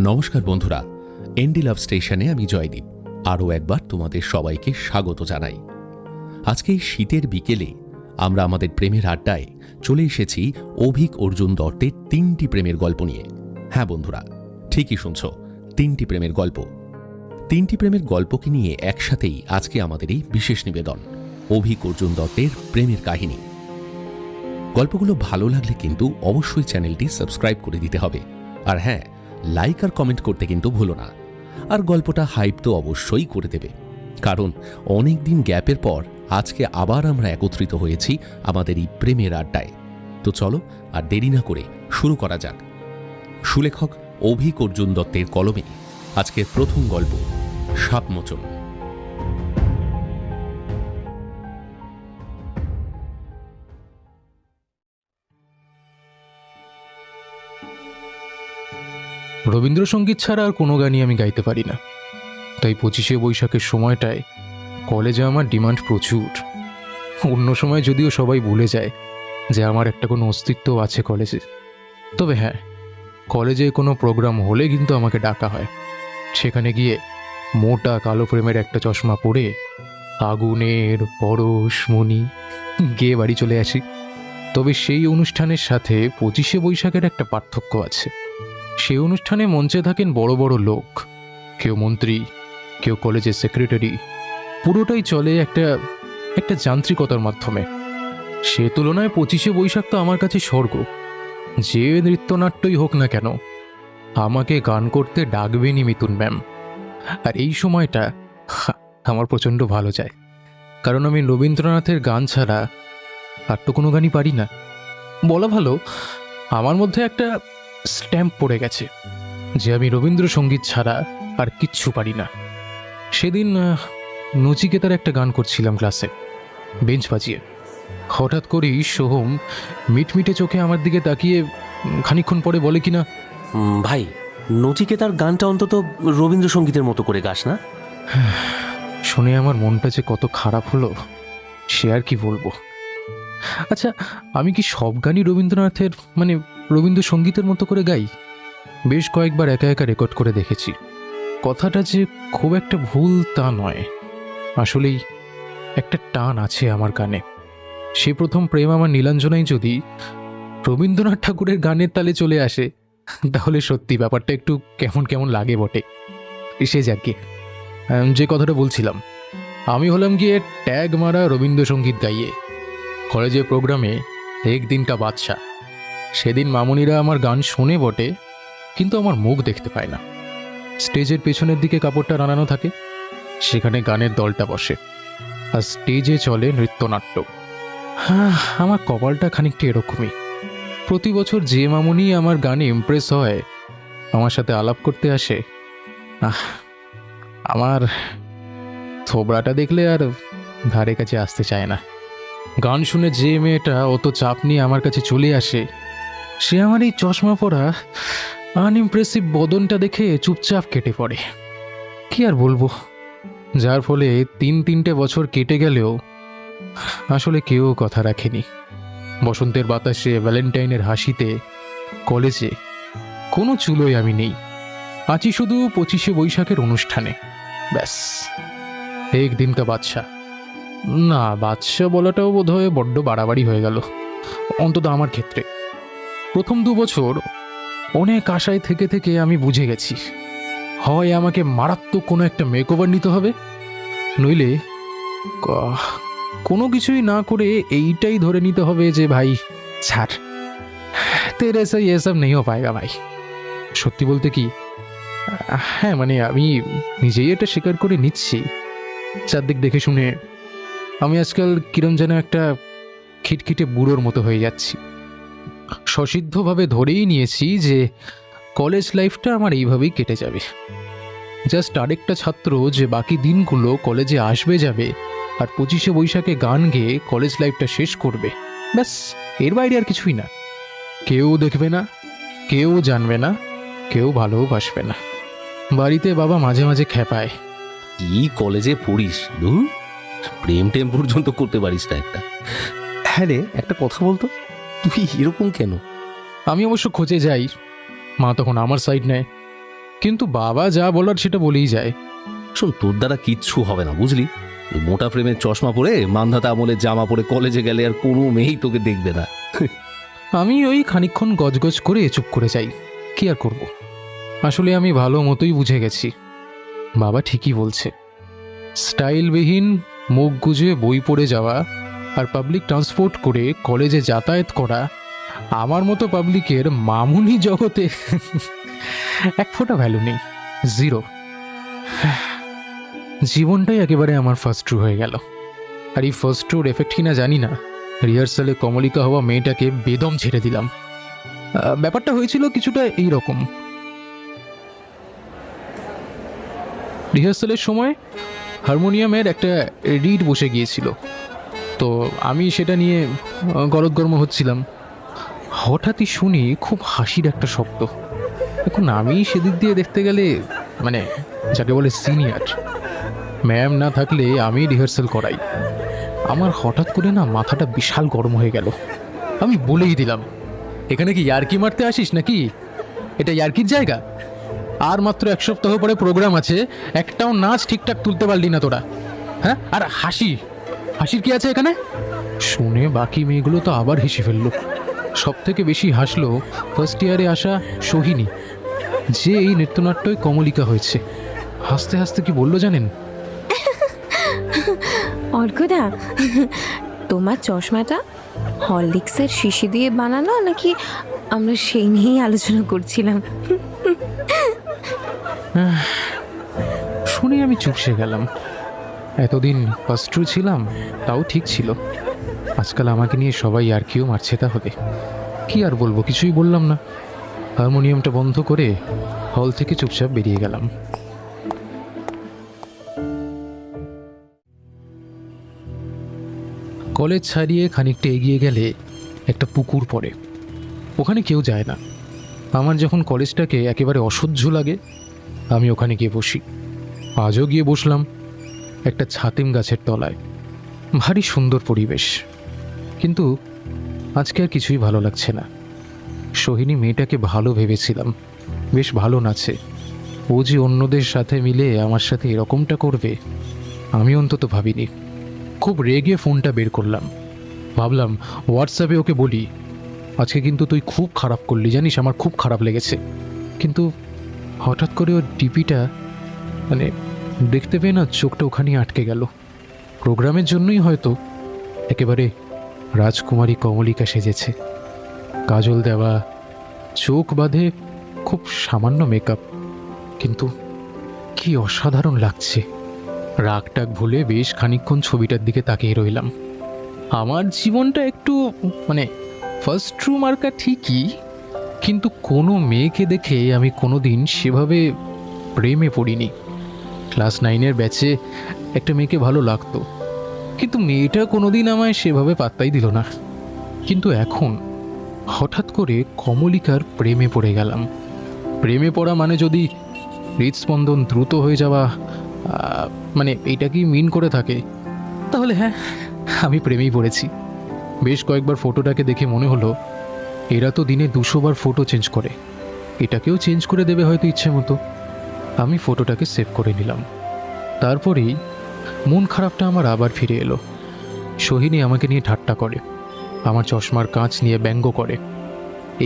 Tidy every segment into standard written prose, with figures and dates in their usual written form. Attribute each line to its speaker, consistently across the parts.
Speaker 1: নমস্কার বন্ধুরা, এনডি লাভ স্টেশনে আমি জয়দীপ আরও একবার তোমাদের সবাইকে স্বাগত জানাই। আজকে এই শীতের বিকেলে আমরা আমাদের প্রেমের আড্ডায় চলে এসেছি অভিক অর্জুন দত্তের 3টি প্রেমের গল্প নিয়ে। হ্যাঁ বন্ধুরা, ঠিকই শুনছ, 3টি প্রেমের গল্প। 3টি প্রেমের গল্পকে নিয়ে একসাথেই আজকে আমাদের এই বিশেষ নিবেদন, অভিক অর্জুন দত্তের প্রেমের কাহিনী। গল্পগুলো ভালো লাগলে কিন্তু অবশ্যই চ্যানেলটি সাবস্ক্রাইব করে দিতে হবে। আর হ্যাঁ, লাইক আর কমেন্ট করতে কিন্তু ভুলো না। আর গল্পটা হাইপ তো অবশ্যই করে দেবে, কারণ অনেক দিন গ্যাপের পর আজকে আবার আমরা একত্রিত হয়েছি আমাদের এই প্রেমের আড্ডায়। তো চলো আর দেরি না করে শুরু করা যাক। সুলেখক অভিক অর্জুন দত্তের কলমে আজকের প্রথম গল্প, সাপমোচন।
Speaker 2: রবীন্দ্রসঙ্গীত ছাড়া আর কোনো গানই আমি গাইতে পারি না। তাই 25শে বৈশাখের সময়টায় কলেজে আমার ডিমান্ড প্রচুর। অন্য সময় যদিও সবাই ভুলে যায় যে আমার একটা কোনো অস্তিত্ব আছে কলেজে। তবে হ্যাঁ, কলেজে কোনো প্রোগ্রাম হলে কিন্তু আমাকে ডাকা হয়। সেখানে গিয়ে মোটা কালো ফ্রেমের একটা চশমা পরে আগুনের পরশমণি গেয়ে বাড়ি চলে আসি। তবে সেই অনুষ্ঠানের সাথে 25শে বৈশাখের একটা পার্থক্য আছে। সেই অনুষ্ঠানে মঞ্চে থাকেন বড় বড় লোক, কেউ মন্ত্রী, কেউ কলেজের সেক্রেটারি। পুরোটাই চলে একটা যান্ত্রিকতার মাধ্যমে। সে তুলনায় 25শে বৈশাখ তো আমার কাছে স্বর্গ। যে নৃত্যনাট্যই হোক না কেন, আমাকে গান করতে ডাকবেনই মিতুন ম্যাম। আর এই সময়টা আমার প্রচণ্ড ভালো যায়, কারণ আমি রবীন্দ্রনাথের গান ছাড়া আর তো কোনো গানই পারি না। বলা ভালো, আমার মধ্যে একটা স্ট্যাম্প পড়ে গেছে যে আমি রবীন্দ্রসঙ্গীত ছাড়া আর কিচ্ছু পারি না। সেদিন নচিকেতার একটা গান করছিলাম ক্লাসে, বেঞ্চ বাজিয়ে। হঠাৎ করেই সোহম মিটমিটে চোখে আমার দিকে তাকিয়ে খানিকক্ষণ পরে বলে কিনা,
Speaker 3: ভাই, নচিকেতার গানটা অন্তত রবীন্দ্রসঙ্গীতের মতো করে গাস না।
Speaker 2: শুনে আমার মনটা যে কত খারাপ হলো সে আর কি বলবো। আচ্ছা, আমি কি সব গানই রবীন্দ্রনাথের রবীন্দ্রসঙ্গীতের মতো করে গাই? বেশ কয়েকবার একা একা রেকর্ড করে দেখেছি। কথাটা যে খুব একটা ভুল তা নয়, আসলেই একটা টান আছে আমার গানে। সে প্রথম প্রেম আমার নীলাঞ্জনাই যদি রবীন্দ্রনাথ ঠাকুরের গানের তালে চলে আসে, তাহলে সত্যি ব্যাপারটা একটু কেমন কেমন লাগে বটে। সে যাকে, যে কথাটা বলছিলাম, আমি হলাম গিয়ে ট্যাগ মারা রবীন্দ্রসঙ্গীত গাইয়ে। কলেজের প্রোগ্রামে একদিন কা বাদশা। সেদিন মামুনিরা আমার গান শোনে বটে, কিন্তু আমার মুখ দেখতে পায় না। স্টেজের পেছনের দিকে কাপড়টা টানানো থাকে, সেখানে গানের দলটা বসে, আর স্টেজে চলে নৃত্যনাট্য। আমার কপালটা খানিকটা এরকমই। প্রতি বছর যে মামুনি আমার গানে ইমপ্রেস হয়, আমার সাথে আলাপ করতে আসে, আমার থোবড়াটা দেখলে আর ধারে কাছে আসতে চায় না। গান শুনে যে মেয়েটা অত চাপ নিয়ে আমার কাছে চলে আসে, সে আমার এই চশমা পরা আনইমপ্রেসিভ বদনটা দেখে চুপচাপ কেটে পড়ে। কি আর বলবো, যার ফলে 3-3টে বছর কেটে গেলেও আসলে কেউ কথা রাখেনি। বসন্তের বাতাসে, ভ্যালেন্টাইনের হাসিতে, কলেজে কোনো চুলোয় আমি নেই। আছি শুধু 25শে বৈশাখের অনুষ্ঠানে। ব্যাস, একদিন কা বাদশা। না, বাদশা বলাটাও বোধহয় বড্ড বাড়াবাড়ি হয়ে গেল, অন্তত আমার ক্ষেত্রে। প্রথম 2 বছর অনেক আশায় থেকে থেকে আমি বুঝে গেছি, হয় আমাকে মারাত্মক কোনো একটা মেকওভার নিতে হবে, নইলে কোনো কিছুই না করে এইটাই ধরে নিতে হবে যে ভাই ছাড়, তেরে সে এসব নেই হো পায়েগা ভাই। সত্যি বলতে কি, হ্যাঁ আমি নিজেই এটা স্বীকার করে নিচ্ছি, চারদিক দেখে শুনে আমি আজকাল কিরম যেন একটা খিটখিটে বুড়োর মতো হয়ে যাচ্ছি। সসিদ্ধভাবে ধরেই নিয়েছি যে কলেজ লাইফটা আমার এইভাবেই কেটে যাবে। জাস্ট আরেকটা ছাত্র যে বাকি দিনগুলো কলেজে আসবে যাবে আর 25শে বৈশাখে গান গেয়ে কলেজ লাইফটা শেষ করবে, ব্যাস, এর বাইরে আর কিছুই না। কেউ দেখবে না, কেউ জানবে না, কেউ ভালোবাসবে না। বাড়িতে বাবা মাঝে মাঝে খেপায়,
Speaker 3: কি কলেজে পড়িস, প্রেম টেম পর্যন্ত করতে পারিস না একটা। হ্যাঁ রে, একটা কথা বলতো, তুই এরকম কেন?
Speaker 2: আমি অবশ্য খোঁজে যাই, মা তখন আমার সাইড নেয়। কিন্তু বাবা যা বলার সেটা বলেই যায়।
Speaker 3: শোন, তোর দ্বারা কিচ্ছু হবে না, বুঝলি? ওই মোটা ফ্রেমের চশমা পরে মান্ধাতা আমলের জামা পরে কলেজে গেলে আর কোনো মেয়েই তোকে দেখবে না।
Speaker 2: আমি ওই খানিকক্ষণ গজগজ করে চুপ করে যাই। কি আর করব, আসলে আমি ভালো মতোই বুঝে গেছি বাবা ঠিকই বলছে। স্টাইলবিহীন মুখ গুজে বই পড়ে যাওয়া আর পাবলিক ট্রান্সপোর্ট করে কলেজে যাতায়াত করা আমার মতো পাবলিকের মামুনি জগতে এক ফোঁটা ভ্যালু নেই, জিরো। জীবনটাই একেবারে আমার ফার্স্ট ট্রু হয়ে গেল। আর এই ফার্স্ট ট্রুর এফেক্ট কিনা জানি না, রিহার্সালে কমলিকা হওয়া মেয়েটাকে বেদম ছেড়ে দিলাম। ব্যাপারটা হয়েছিল কিছুটা এই রকম। রিহার্সালের সময় হারমোনিয়ামের একটা রিড বসে গিয়েছিল, তো আমি সেটা নিয়ে গলদগর্ম হচ্ছিলাম। হঠাৎই শুনি খুব হাসির একটা শব্দ। এখন আমি সেদিক দিয়ে দেখতে গেলে মানে যাকে বলে সিনিয়র, ম্যাম না থাকলে আমি রিহার্সাল করাই। আমার হঠাৎ করে না মাথাটা বিশাল গরম হয়ে গেল। আমি বলেই দিলাম, এখানে কি ইয়ার্কি মারতে আসিস নাকি? এটা ইয়ার্কির জায়গা? আর মাত্র 1 সপ্তাহ পরে প্রোগ্রাম আছে, একটাও নাচ ঠিকঠাক তুলতে পারলি না তোরা, হ্যাঁ? আর হাসির কি আছে এখানে? শুনে বাকি মেয়েগুলো তো আবার হেসে ফেললো। সব থেকে বেশি হাসলো ফার্স্ট ইয়ারে আসা সোহিনী, যে এই নৃত্যনাট্যই কমলিকা হয়েছে। হাসতে হাসতে কি বললো জানেন?
Speaker 4: অর্কদা, তোমার চশমাটা হরলিক্সের শিশি দিয়ে বানানো নাকি? আমরা সেই নিয়েই আলোচনা করছিলাম।
Speaker 2: শুনে আমি চুপসে গেলাম। এতদিন ফার্স্ট ট্রু ছিলাম, তাও ঠিক ছিল। আজকাল আমাকে নিয়ে সবাই আর কেউ মারছে, তাহলে কি আর বলবো? কিছুই বললাম না। হারমোনিয়ামটা বন্ধ করে হল থেকে চুপচাপ বেরিয়ে গেলাম। কলেজ ছাড়িয়ে খানিকটা এগিয়ে গেলে একটা পুকুর পড়ে, ওখানে কেউ যায় না। আমার যখন কলেজটাকে একেবারে অসহ্য লাগে, আমি ওখানে গিয়ে বসি। আজও গিয়ে বসলাম একটা ছাতিম গাছের তলায়। ভারী সুন্দর পরিবেশ, কিন্তু আজকে আর কিছুই ভালো লাগছে না। সোহিনী মেয়েটাকে ভালো ভেবেছিলাম, বেশ ভালো নাচে। ও যে অন্যদের সাথে মিলে আমার সাথে এরকমটা করবে আমি অন্তত ভাবিনি। খুব রেগে ফোনটা বের করলাম, ভাবলাম হোয়াটসঅ্যাপে ওকে বলি, আজকে কিন্তু তুই খুব খারাপ করলি জানিস, আমার খুব খারাপ লেগেছে। কিন্তু হঠাৎ করে ওর ডিপিটা মানে দেখতে পেয়ে না চোখটা ওখানেই আটকে গেল। প্রোগ্রামের জন্যই হয়তো একেবারে রাজকুমারী কমলিকা সেজেছে। কাজল দেওয়া, চোখ বাঁধে, খুব সামান্য মেকআপ, কিন্তু কি অসাধারণ লাগছে। রাগটাক ভুলে বেশ খানিকক্ষণ ছবিটার দিকে তাকিয়ে রইলাম। আমার জীবনটা একটু মানে ফার্স্ট ট্রু মার্কা ঠিকই, কিন্তু কোনো মেয়েকে দেখে আমি কোনোদিন সেভাবে প্রেমে পড়িনি। ক্লাস 9-এর ব্যাচে একটা মেয়েকে ভালো লাগতো, কিন্তু মেয়েটা কোনোদিন আমায় সেভাবে পাত্তাই দিল না। কিন্তু এখন হঠাৎ করে কমলিকার প্রেমে পড়ে গেলাম। প্রেমে পড়া মানে যদি হৃদস্পন্দন দ্রুত হয়ে যাওয়া মানে এইটা কি মিন করে থাকে, তাহলে হ্যাঁ, আমি প্রেমেই পড়েছি। বেশ কয়েকবার ফটোটাকে দেখে মনে হলো এরা তো দিনে 200 বার ফটো চেঞ্জ করে, এটাকেও চেঞ্জ করে দেবে হয়তো ইচ্ছে মতো। আমি ফটোটাকে সেভ করে নিলাম। তারপরেই মন খারাপটা আমার আবার ফিরে এলো। সোহিনী আমাকে নিয়ে ঠাট্টা করে, আমার চশমার কাঁচ নিয়ে ব্যঙ্গ করে।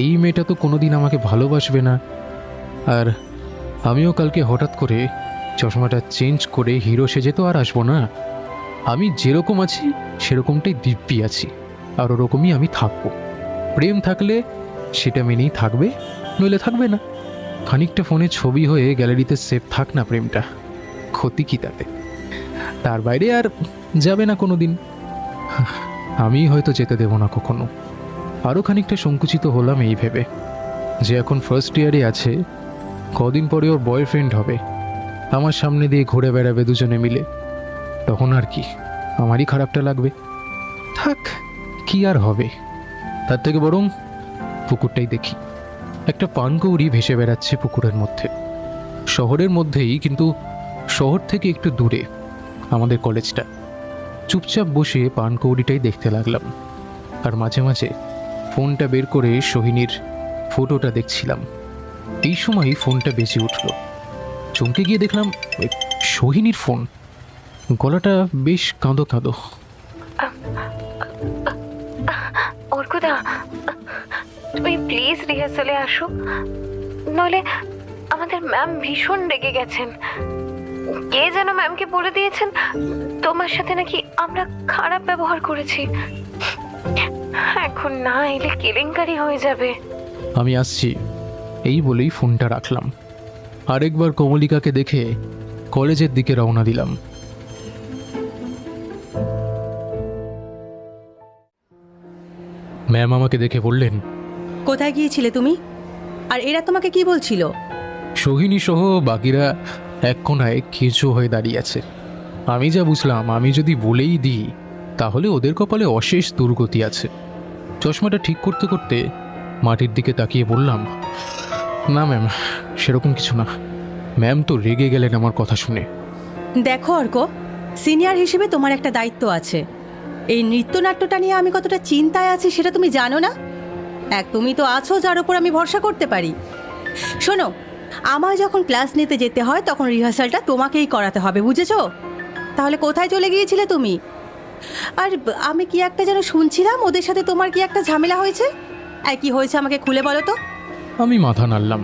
Speaker 2: এই মেয়েটা তো কোনোদিন আমাকে ভালোবাসবে না। আর আমিও কালকে হঠাৎ করে চশমাটা চেঞ্জ করে হিরো সেজে তো আর আসবো না। আমি যেরকম আছি সেরকমটাই দিব্যি আছি, আর ওরকমই আমি থাকবো। প্রেম থাকলে সেটা মেনেই থাকবে, নইলে থাকবে না। খানিকটা ফোনে ছবি হয়ে গ্যালারিতে সেভ থাক না প্রেমটা, ক্ষতি কি তাতে? তার বাইরে আর যাবে না কোনো দিন। আমি হয়তো যেতে দেব না কখনো। আরও খানিকটা সংকুচিত হলাম এই ভেবে যে এখন ফার্স্ট ইয়ারে আছে, কদিন পরে ওর বয়ফ্রেন্ড হবে, আমার সামনে দিয়ে ঘুরে বেড়াবে দুজনে মিলে। তখন আর কি আমারই খারাপটা লাগবে। থাক, কি আর হবে? তার থেকে বরং পুকুরটাই দেখি। একটা পানকৌড়ি ভেসে বেড়াচ্ছে পুকুরের মধ্যে, শহরের মধ্যেই, কিন্তু শহর থেকে একটু দূরে আমাদের কলেজটা। চুপচাপ বসে পানকৌড়িটাই দেখতে লাগলাম, আর মাঝে মাঝে ফোনটা বের করে সোহিনীর ফটোটা দেখছিলাম। এই সময় ফোনটা বেজে উঠল। চমকে গিয়ে দেখলাম সোহিনীর ফোন। গলাটা বেশ কাঁদো কাঁদো।
Speaker 4: অর্কদা, তুমি প্লিজ রিহার্সালে আসো, নইলে আমাদের ম্যাম ভীষণ রেগে গেছেন। কে যেন ম্যামকে বলে দিয়েছেন তোমার সাথে নাকি আমরা খারাপ ব্যবহার করেছি। এখন না এলে কেলেঙ্কারি হয়ে যাবে।
Speaker 2: আমি আসছি এই বলেই ফোনটা রাখলাম। আরেকবার কমলিকাকে দেখে কলেজের দিকে রওনা দিলাম। ম্যাম আমাকে দেখে বললেন,
Speaker 5: কোথায় গিয়েছিলে তুমি? আর এরা তোমাকে কি বলছিল?
Speaker 2: সোহিনী সহ বাকিরা এক কোনায় কেঁচো হয়ে দাঁড়িয়ে আছে। আমি যা বুঝলাম, আমি যদি বলেই দিই তাহলে ওদের কপালে অশেষ দুর্গতি আছে। চশমাটা ঠিক করতে করতে মাটির দিকে তাকিয়ে বললাম, না ম্যাম, সেরকম কিছু না। ম্যাম তো রেগে গেলেন আমার কথা শুনে।
Speaker 5: দেখো অর্ক, সিনিয়র হিসেবে তোমার একটা দায়িত্ব আছে। এই নৃত্যনাট্যটা নিয়ে আমি কতটা চিন্তায় আছি সেটা তুমি জানো না? তুমি তো আছো যার উপর আমি ভরসা করতে পারি। শোনো, আমার যখন ক্লাস নিতে যেতে হয় তখন রিহার্সালটা তোমাকেই করাতে হবে, বুঝেছো? তাহলে কোথায় চলে গিয়েছিলে তুমি? আর আমি কি একটা যেন শুনছিলাম ওদের সাথে তোমার কি একটা ঝামেলা হয়েছে। কি হয়েছে আমাকে খুলে বলো তো।
Speaker 2: আমি মাথা নাড়লাম।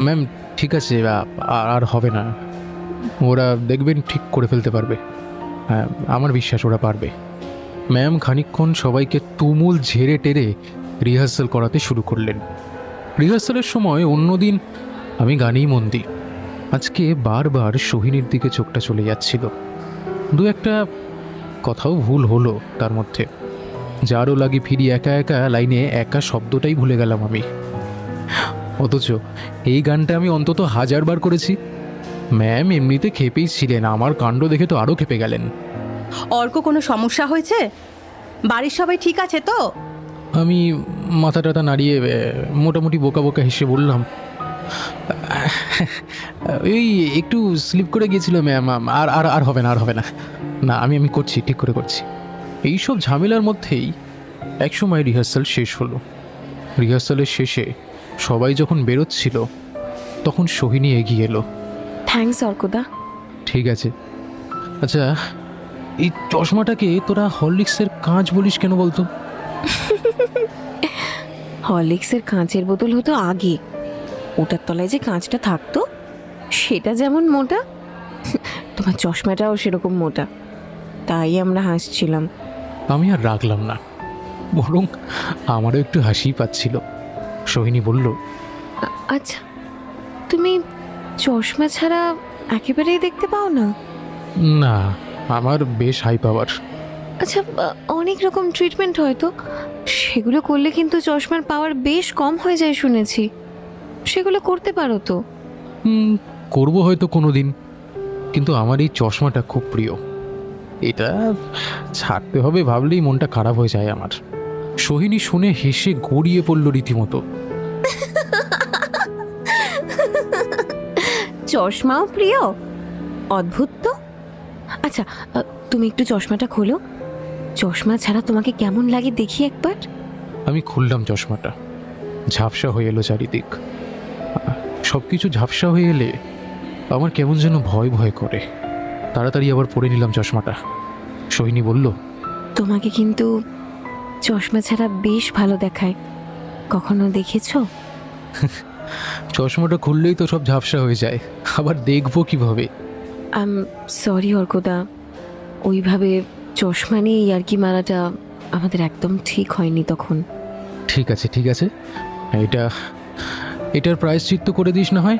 Speaker 2: ম্যাম ঠিক আছে, আর হবে না। ওরা দেখবেন ঠিক করে ফেলতে পারবে। হ্যাঁ, আমার বিশ্বাস ওরা পারবে। ম্যাম খানিকক্ষণ সবাইকে তুমুল ঝেড়ে টেরে রিহার্সাল করাতে শুরু করলেন। রিহার্সালের সময় অন্যদিন আমি গানেই মন দিই। আজকে বারবার সোহিনীর দিকে চোখটা চলে যাচ্ছিল। দু একটা কথাও ভুল হলো তার মধ্যে। যারও লাগি ফিরি একা একা লাইনে একা শব্দটাই ভুলে গেলাম আমি। অথচ এই গানটা আমি অন্তত 1000 বার করেছি। ম্যাম এমনিতে খেপেই ছিলেন, আমার কাণ্ড দেখে তো আরও খেপে গেলেন।
Speaker 5: অর্ক, কোনো সমস্যা হয়েছে? বাড়ির সবাই ঠিক আছে তো?
Speaker 2: আমি মাথা টাথা নাড়িয়ে মোটামুটি বোকা বোকা হেসে বললাম, এই একটু স্লিপ করে গিয়েছিল ম্যাম, আর আর আর হবে না, আর হবে না। না, আমি করছি, ঠিক করে করছি। এইসব ঝামেলার মধ্যেই একসময় রিহার্সাল শেষ হলো। রিহার্সালের শেষে সবাই যখন বেরোচ্ছিল তখন সোহিনী এগিয়ে এলো।
Speaker 4: থ্যাঙ্কস অর্কদা।
Speaker 2: ঠিক আছে, আচ্ছা এই চশমাটাকে তোরা হরলিক্সের কাঁচ বলিস কেন বলতো?
Speaker 4: হরলিক্সের কাঁচের বোতল হতো আগে, ওটার তলায় যে কাঁচটা থাকতো সেটা যেমন মোটা, তোমার চশমাটাও সেরকম মোটা, তাই আমরা হাসছিলাম।
Speaker 2: আমি আর রাখলাম না, বরং আমারও একটু হাসি পাচ্ছিল। সোহিনী বলল,
Speaker 4: আচ্ছা, তুমি চশমা ছাড়া একেবারেই দেখতে পাও না?
Speaker 2: না, আমার বেশ হাই পাওয়ার।
Speaker 4: আচ্ছা, অনেক রকম ট্রিটমেন্ট হয় তো, সেগুলো করলে কিন্তু চশমার পাওয়ার বেশ কম হয়ে যায় শুনেছি। সেগুলো করতে পারো তো?
Speaker 2: করবো হয়তো কোনো দিন, কিন্তু আমার এই চশমাটা খুব প্রিয়। এটা ছাড়তে হবে ভাবলেই মনটা খারাপ হয়ে যায় আমার। সোহিনী শুনে হেসে গড়িয়ে পড়ল রীতিমতো।
Speaker 4: চশমাও প্রিয়? অদ্ভুত তো। আচ্ছা, তুমি একটু চশমাটা খোলো, চশমা ছাড়া তোমাকে কেমন লাগে দেখি একবার।
Speaker 2: আমি খুললাম চশমাটা। ঝাপসা হয়ে এলো চারিদিক। সব কিছু ঝাপসা হয়ে এলে আমার কেমন যেন ভয় ভয় করে। তাড়াতাড়ি আবার পরে নিলাম চশমাটা। সোহিনী বলল,
Speaker 4: তোমাকে কিন্তু চশমা ছাড়া বেশ ভালো দেখায়, কখনো দেখেছো?
Speaker 2: চশমাটা খুললেই তো সব ঝাপসা হয়ে যায়, আবার দেখবো কিভাবে?
Speaker 4: সরি অর্কদা, ওইভাবে চশমা নিয়ে ইয়ার্কি মারাটা আমাদের একদম ঠিক হয়নি তখন।
Speaker 2: ঠিক আছে ঠিক আছে, এটার প্রায়শ্চিত্ত করে দিস না হয়,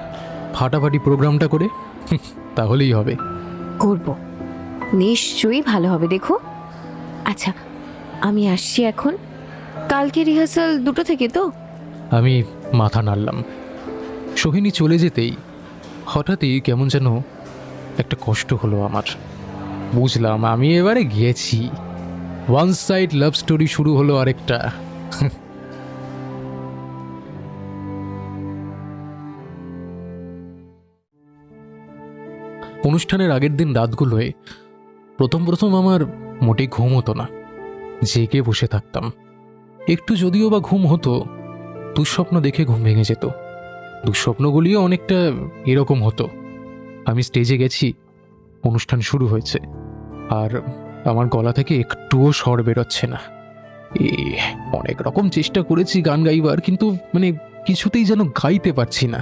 Speaker 2: ফাটাফাটি প্রোগ্রামটা করে, তাহলেই হবে।
Speaker 4: করব, নিশ্চয়ই ভালো হবে, দেখো। আচ্ছা, আমি আসছি এখন। কালকে রিহার্সাল 2টো থেকে তো?
Speaker 2: আমি মাথা নাড়লাম। সোহিনী চলে যেতেই হঠাৎই কেমন যেন একটা কষ্ট হলো আমার। বুঝলাম আমি এবারে গিয়েছি। ওয়ান সাইড লাভ স্টোরি শুরু হলো আরেকটা। অনুষ্ঠানের আগের দিন রাতগুলোয় প্রথম আমার মোটেই ঘুম হতো না। জেগে বসে থাকতাম। একটু যদিও বা ঘুম হতো, দুঃস্বপ্ন দেখে ঘুম ভেঙে যেত। দুঃস্বপ্নগুলিও অনেকটা এরকম হতো। আমি স্টেজে গেছি, অনুষ্ঠান শুরু হয়েছে, আর আমার গলা থেকে একটুও স্বর বেরোচ্ছে না। অনেক রকম চেষ্টা করেছি গান গাইবার, কিন্তু মানে কিছুতেই যেন গাইতে পারছি না।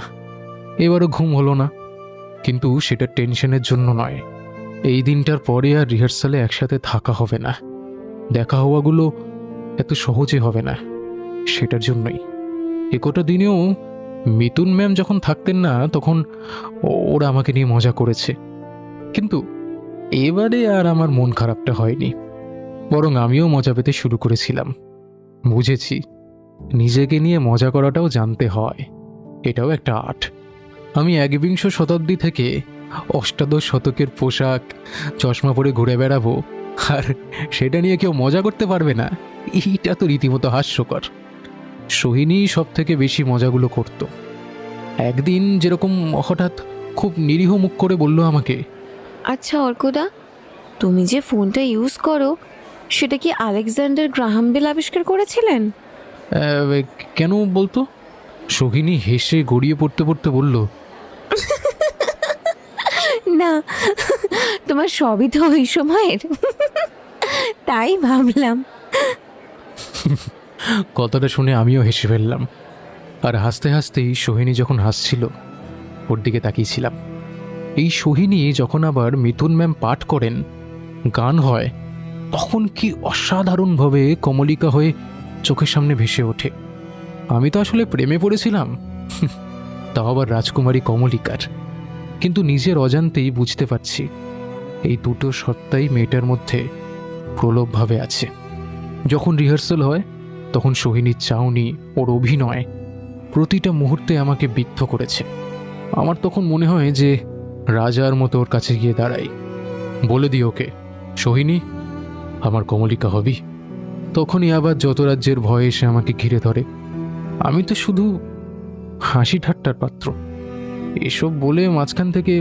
Speaker 2: এবারও ঘুম হলো না, কিন্তু সেটা টেনশনের জন্য নয়। এই দিনটার পরে আর রিহার্সালে একসাথে থাকা হবে না, দেখা হওয়াগুলো এত সহজে হবে না, সেটার জন্যই। একটা দিনেও মিতুন ম্যাম যখন থাকতেন না, তখন ওরা আমাকে নিয়ে মজা করেছে, কিন্তু এবারে আর আমার মন খারাপটা হয়নি, বরং আমিও মজা পেতে শুরু করেছিলাম। বুঝেছি, নিজেকে নিয়ে মজা করাটাও জানতে হয়, এটাও একটা আর্ট। আমি 21 শতাব্দী থেকে 18 শতকের পোশাক চশমা পরে ঘুরে বেড়াবো, আর সেটা নিয়ে কেউ মজা করতে পারবে না? এইটা তো রীতিমতো হাস্যকর। সোহিনী সব থেকে বেশি মজাগুলো করত। একদিন যেরকম হঠাৎ খুব নিরীহ মুখ করে বলল আমাকে,
Speaker 4: আচ্ছা অর্কদা, তুমি যে ফোনটা ইউজ করো সেটা কি আলেকজান্ডার গ্রাহাম বেল আবিষ্কার করেছিলেন?
Speaker 2: কেন বলতো? সোহিনী হেসে গড়িয়ে পড়তে পড়তে বলল,
Speaker 4: না, তোমার সবই তো ওই সময়ের, তাই ভাবলাম।
Speaker 2: কথাটা শুনে আমিও হেসে ফেললাম, আর হাসতে হাসতেই সোহিনী যখন হাসছিল ওর দিকে তাকিয়েছিলাম। এই সোহিনী যখন আবার মিথুন ম্যাম পাঠ করেন, গান হয়, তখন কি অসাধারণভাবে কমলিকা হয়ে চোখের সামনে ভেসে ওঠে। আমি তো আসলে প্রেমে পড়েছিলাম, তাও আবার রাজকুমারী কমলিকার। কিন্তু নিজের অজান্তেই বুঝতে পারছি এই দুটো সত্তাই মেয়েটার মধ্যে প্রলোভভাবে আছে। যখন রিহার্সাল হয় তখন সোহিনীর চাউনি, ওর অভিনয় প্রতিটা মুহূর্তে আমাকে বিদ্ধ করেছে। আমার তখন মনে হয় যে রাজার মতো ওর কাছে গিয়ে দাঁড়াই, বলে দিই ওকে, সোহিনী আমার কমলিকা হবি। তখনই আবার যত রাজ্যের ভয়ে এসে আমাকে ঘিরে ধরে। আমি তো শুধু হাসি ঠাট্টার পাত্র। এসব বলে মাঝখান থেকে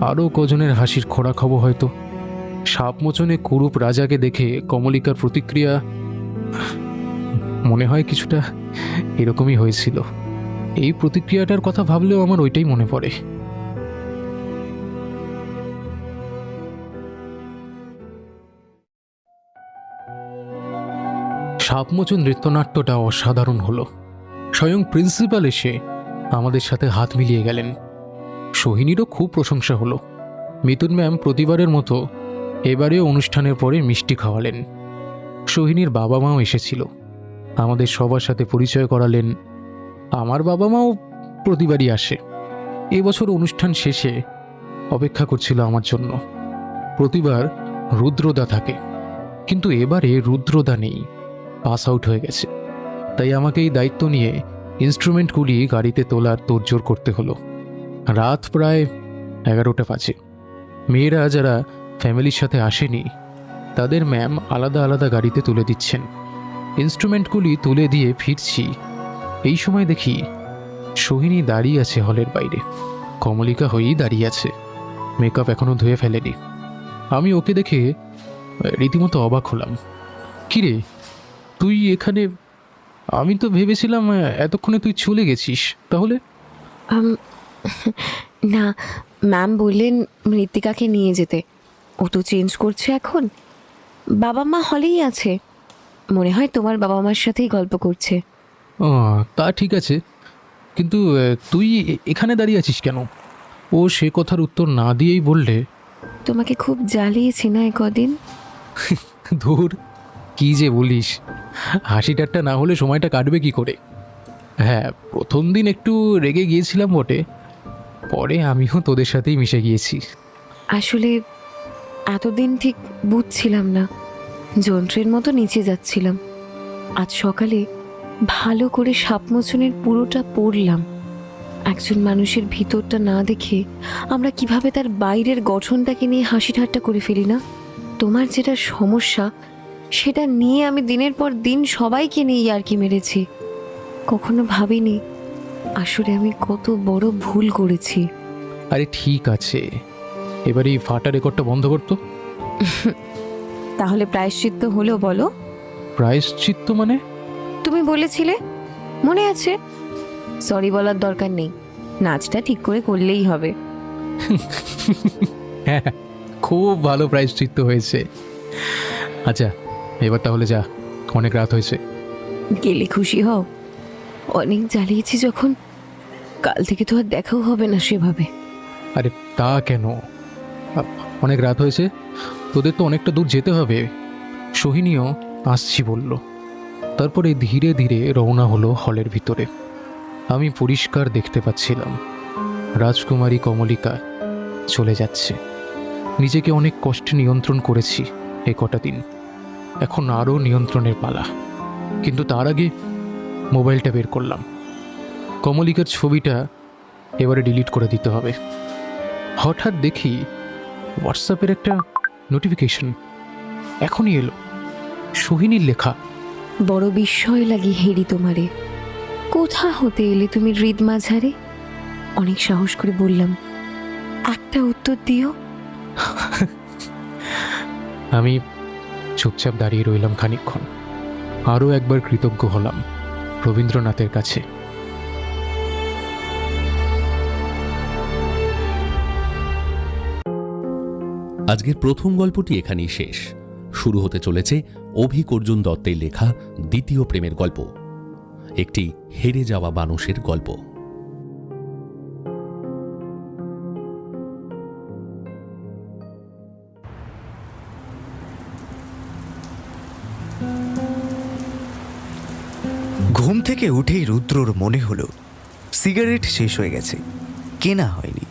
Speaker 2: আরও কজনের হাসির খোরাক হব হয়তো। সাপমোচনে কুরূপ রাজাকে দেখে কমলিকার প্রতিক্রিয়া মনে হয় কিছুটা এরকমই হয়েছিল। এই প্রতিক্রিয়াটার কথা ভাবলেও আমার ওইটাই মনে পড়ে। সাপমোচন নৃত্যনাট্যটা অসাধারণ হলো। স্বয়ং প্রিন্সিপাল এসে আমাদের সাথে হাত মিলিয়ে গেলেন। সোহিনীরও খুব প্রশংসা হলো। মিতুন ম্যাম প্রতিবারের মতো এবারেও অনুষ্ঠানের পরে মিষ্টি খাওয়ালেন। সোহিনীর বাবা মাও এসেছিল, আমাদের সবার সাথে পরিচয় করালেন। আমার বাবা মাও প্রতিবারই আসে। এবছর অনুষ্ঠান শেষে অপেক্ষা করছিল আমার জন্য। প্রতিবার রুদ্রদা থাকে, কিন্তু এবারে রুদ্রদা নেই, পাস আউট হয়ে গেছে। তাই আমাকে এই দায়িত্ব নিয়ে ইনস্ট্রুমেন্টগুলি গাড়িতে তোলার তোড়জোড় করতে হলো। রাত প্রায় 11টা বাজে। মেয়েরা যারা ফ্যামিলির সাথে আসেনি তাদের ম্যাম আলাদা আলাদা গাড়িতে তুলে দিচ্ছেন। ইনস্ট্রুমেন্টগুলি তুলে দিয়ে ফিরছি, এই সময় দেখি সোহিনী দাঁড়িয়ে আছে হলের বাইরে। কমলিকা হয়েই দাঁড়িয়ে আছে, মেকআপ এখনো ধুয়ে ফেলেনি। আমি ওকে দেখে রীতিমতো অবাক হলাম। কিরে, তুই এখানে? আমি তো ভেবেছিলাম এতক্ষণে তুই চলে গেছিস। তাহলে?
Speaker 4: না, ম্যাম বললেন মৃত্তিকাকে নিয়ে যেতে, ও তো চেঞ্জ করছে এখন। বাবা মা হলেই আছে, মনে হয় তোমার বাবা মার সাথেই গল্প করছে।
Speaker 2: ও, তা ঠিক আছে, কিন্তু তুই এখানে দাঁড়িয়ে আছিস কেন? ও সে কথার উত্তর না দিয়েই বললে,
Speaker 4: তোমাকে খুব জ্বালিয়েছি না কদিন?
Speaker 2: ধুর, কি যে বলিস। হাসি ঠাট্টা না হলে সময়টা কাটবে কি করে? হ্যাঁ, প্রথম দিন একটু রেগে গিয়েছিলাম বটে, পরে আমিও তোদের সাথেই মিশে গিয়েছি।
Speaker 4: আসলে এতদিন ঠিক বুঝছিলাম না, যন্ত্রের মতো নিচে যাচ্ছিলাম। আজ সকালে ভালো করে সাপমোচনের পুরোটা পড়লাম। একজন মানুষের ভিতরটা না দেখে আমরা কিভাবে তার বাইরের গঠনটাকে নিয়ে হাসি ঠাট্টা করে ফেলি না? তোমার যেটা সমস্যা সেটা নিয়ে আমি দিনের পর দিন সবাইকে নিয়ে ইয়ার্কি মেরেছি। কখনো ভাবিনি আসলে আমি কত বড় ভুল করেছি।
Speaker 2: আরে ঠিক আছে, এবার এই ফাটা রেকর্ডটা বন্ধ করতো।
Speaker 4: তাহলে প্রায়শ্চিত্ত হলো বলো?
Speaker 2: প্রায়শ্চিত্ত মানে?
Speaker 4: তুমি বলেছিলে, মনে আছে? সরি বলার দরকার নেই, নাচটা ঠিক করে করলেই হবে।
Speaker 2: হ্যাঁ, খুব ভালো প্রায়শ্চিত্ত হয়েছে। আচ্ছা, এবার তাহলে যা, অনেক রাত হয়েছে।
Speaker 4: গেলে খুশি হও। অনেক জ্বালিয়েছি যখন, কাল থেকে তো আর দেখাও হবে না সেভাবে।
Speaker 2: আরে তা কেন, অনেক রাত হয়েছে, তোদের তো অনেকটা দূর যেতে হবে। সোহিনীও আসছি বলল। তারপরে ধীরে ধীরে রওনা হলো হলের ভিতরে। আমি পরিষ্কার দেখতে পাচ্ছিলাম রাজকুমারী কমলিকা চলে যাচ্ছে। নিজেকে অনেক কষ্টে নিয়ন্ত্রণ করেছি এই কটা দিন, এখন আরও নিয়ন্ত্রণের পালা। কিন্তু তার আগে মোবাইলটা বের করলাম। কমলিকার ছবিটা এবারে ডিলিট করে দিতে হবে। হঠাৎ দেখি হোয়াটসঅ্যাপের একটা নোটিফিকেশন এখনই এলো, সোহিনীর লেখা।
Speaker 4: বড় বিস্ময় লাগে হেরি তোমারে, কোথা হতে এলে তুমি হৃদ মাঝারে? অনেক সাহস করে বললাম, একটা উত্তর দিও।
Speaker 2: আমি চুপচাপ দাঁড়িয়ে রইলাম খানিকক্ষণ। আরও একবার কৃতজ্ঞ হলাম রবীন্দ্রনাথের কাছে।
Speaker 1: আজকের প্রথম গল্পটি এখানেই শেষ। শুরু হতে চলেছে অভিক অর্জুন দত্তের লেখা দ্বিতীয় প্রেমের গল্প, একটি হেরে যাওয়া মানুষের গল্প।
Speaker 6: ঘুম থেকে উঠেই রুদ্রর মনে হলো সিগারেট শেষ হয়ে গেছে, কেনা হয়নি।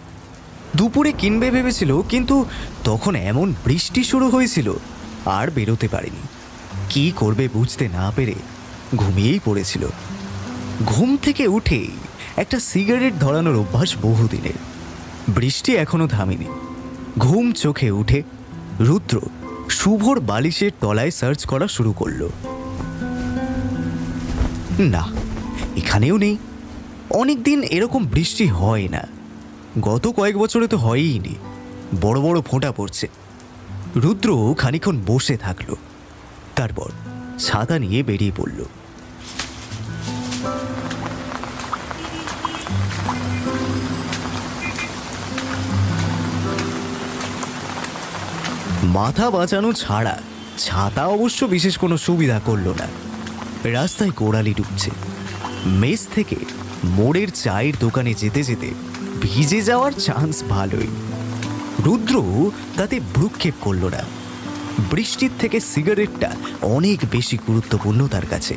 Speaker 6: দুপুরে কিনবে ভেবেছিল, কিন্তু তখন এমন বৃষ্টি শুরু হয়েছিল আর বেরোতে পারেনি। কি করবে বুঝতে না পেরে ঘুমিয়েই পড়েছিল। ঘুম থেকে উঠেই একটা সিগারেট ধরানোর অভ্যাস বহুদিনের। বৃষ্টি এখনো থামেনি। ঘুম চোখে উঠে রুদ্র শুভর বালিশের তলায় সার্চ করা শুরু করলো। না, এখানেও নেই। অনেক দিন এরকম বৃষ্টি হয় না, গত কয়েক বছরে তো হয়ই নি। বড় বড় ফোঁটা পড়ছে। রুদ্র খানিকক্ষণ বসে থাকলো, তারপর ছাতা নিয়ে বেরিয়ে পড়ল। মাথা বাঁচানো ছাড়া ছাতা অবশ্য বিশেষ কোনো সুবিধা করলো না। রাস্তায় গোড়ালি ডুবছে। মেস থেকে মোড়ের চায়ের দোকানে যেতে যেতে ভিজে যাওয়ার চান্স ভালোই। রুদ্র তাতে ভ্রুক্ষেপ করল না। বৃষ্টির থেকে সিগারেটটা অনেক বেশি গুরুত্বপূর্ণ তার কাছে।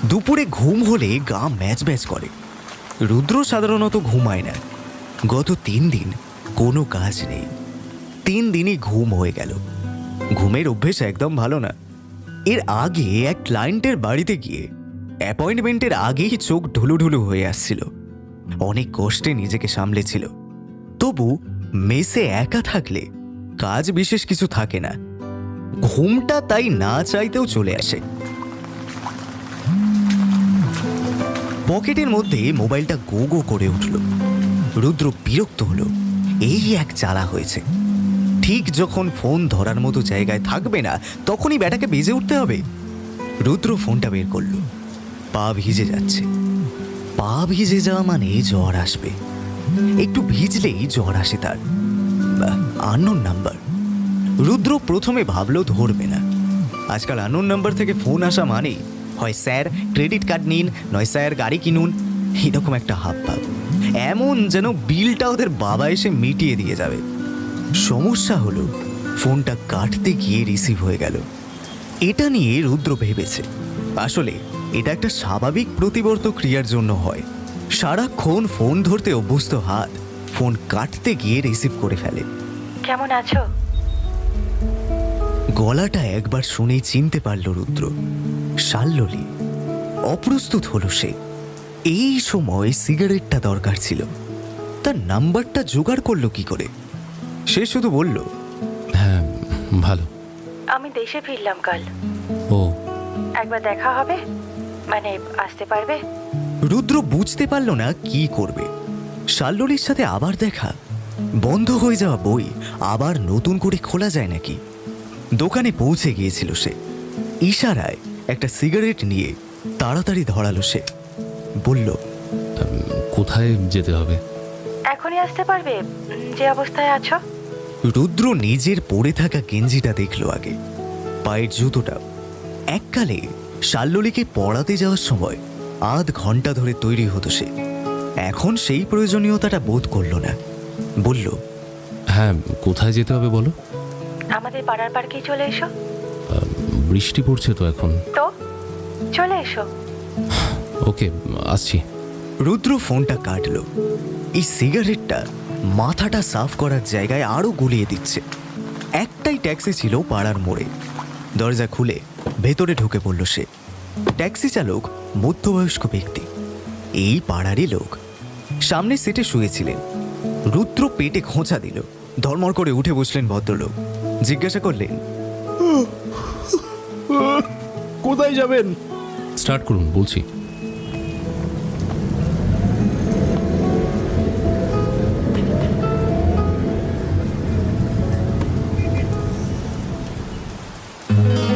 Speaker 6: দুপুরে ঘুম হলে গা ম্যাচ ম্যাচ করে। রুদ্র সাধারণত ঘুমায় না। গত 3 দিন কোনো কাজ নেই। 3 দিনই ঘুম হয়ে গেল। ঘুমের অভ্যেস একদম ভালো না। এর আগে এক ক্লায়েন্টের বাড়িতে গিয়ে অ্যাপয়েন্টমেন্টের আগেই চোখ ঢুলুঢুলু হয়ে আসছিল। অনেক কষ্টে নিজেকে সামলেছিল। তবু মেসে একা থাকলে কাজ বিশেষ কিছু থাকে না। ঘুমটা তাই না চাইতেও চলে আসে। পকেটের মধ্যে মোবাইলটা গো গো করে উঠল। রুদ্র বিরক্ত হলো। এই এক জ্বালা হয়েছে। ঠিক যখন ফোন ধরার মতো জায়গায় থাকবে না, তখনই ব্যাটাকে বেজে উঠতে হবে। রুদ্র ফোনটা বের করল। পা ভিজে যাচ্ছে। পা ভিজে যাওয়া মানে জ্বর আসবে। একটু ভিজলেই জ্বর আসে তার। Unknown number. রুদ্র প্রথমে ভাবলো ধরবে না। আজকাল আননোন নাম্বার থেকে ফোন আসা মানেই হয় স্যার ক্রেডিট কার্ড নিন, নয় স্যার গাড়ি কিনুন, এরকম একটা হাবভাব। এমন যেন বিলটা ওদের বাবা এসে মিটিয়ে দিয়ে যাবে। সমস্যা হলো ফোনটা কাটতে গিয়ে রিসিভ হয়ে গেল। এটা নিয়ে রুদ্র ভেবেছে আসলে এটা একটা স্বাভাবিক প্রতিবর্ত ক্রিয়ার জন্য হয়। সারাক্ষণ ফোন ধরতে অভ্যস্ত হাত ফোন কাটতে গিয়ে রিসিভ করে ফেলে।
Speaker 5: কেমন আছো?
Speaker 6: গলাটা একবার শুনেই চিনতে পারল রুদ্র। শাল্ললী। অপ্রস্তুত হলো সে। এই সময় সিগারেটটা দরকার ছিল। তার নাম্বারটা জোগাড় করলো কি করে? সে শুধু বলল,
Speaker 1: হ্যাঁ ভালো।
Speaker 5: আমি দেশে ফিরলাম কাল।
Speaker 1: ও,
Speaker 5: একবার দেখা হবে? মানে আসতে পারবে?
Speaker 6: রুদ্র বুঝতে পারল না কি করবে। শাল্ললীর সাথে আবার দেখা? বন্ধ হয়ে যাওয়া বই আবার নতুন করে খোলা যায় নাকি? দোকানে পৌঁছে গিয়েছিল সে। ইশারায় একটা সিগারেট নিয়ে তাড়াতাড়ি ধরালো সে। বলল,
Speaker 1: কোথায় যেতে হবে?
Speaker 4: এখনই আসতে পারবে যে অবস্থায় আছো?
Speaker 6: রুদ্র নিজের পরে থাকা গেঞ্জিটা দেখলো আগে, পায়ের জুতোটা। এককালে শাল্ললীকে পড়াতে যাওয়ার সময় আধ ঘন্টা ধরে তৈরি হতো সে। এখন সেই প্রয়োজনীয়তাটা বোধ করলো না। বলল,
Speaker 1: হ্যাঁ, কোথায় যেতে হবে বলো?
Speaker 4: আমাদের পাড়ার পার্কেই চলে এসো।
Speaker 1: বৃষ্টি পড়ছে তো এখন।
Speaker 4: তো চলে এসো।
Speaker 1: ওকে, আসছি।
Speaker 6: রুদ্র ফোনটা কাটলো। এই সিগারেটটা মাথাটা সাফ করার জায়গায় আরো গুলিয়ে দিচ্ছে। একটাই ট্যাক্সি ছিল পাড়ার মোড়ে। দরজা খুলে ভেতরে ঢুকে পড়ল সে। ট্যাক্সি চালক মধ্যবয়স্ক ব্যক্তি, এই পাড়ারই লোক। সামনে সিটে শুয়েছিলেন। রুদ্র পেটে খোঁচা দিল। ধর্মর করে উঠে বসলেন ভদ্রলোক। জিজ্ঞাসা করলেন,
Speaker 3: কোথায় যাবেন?
Speaker 1: স্টার্ট করুন, বলছি।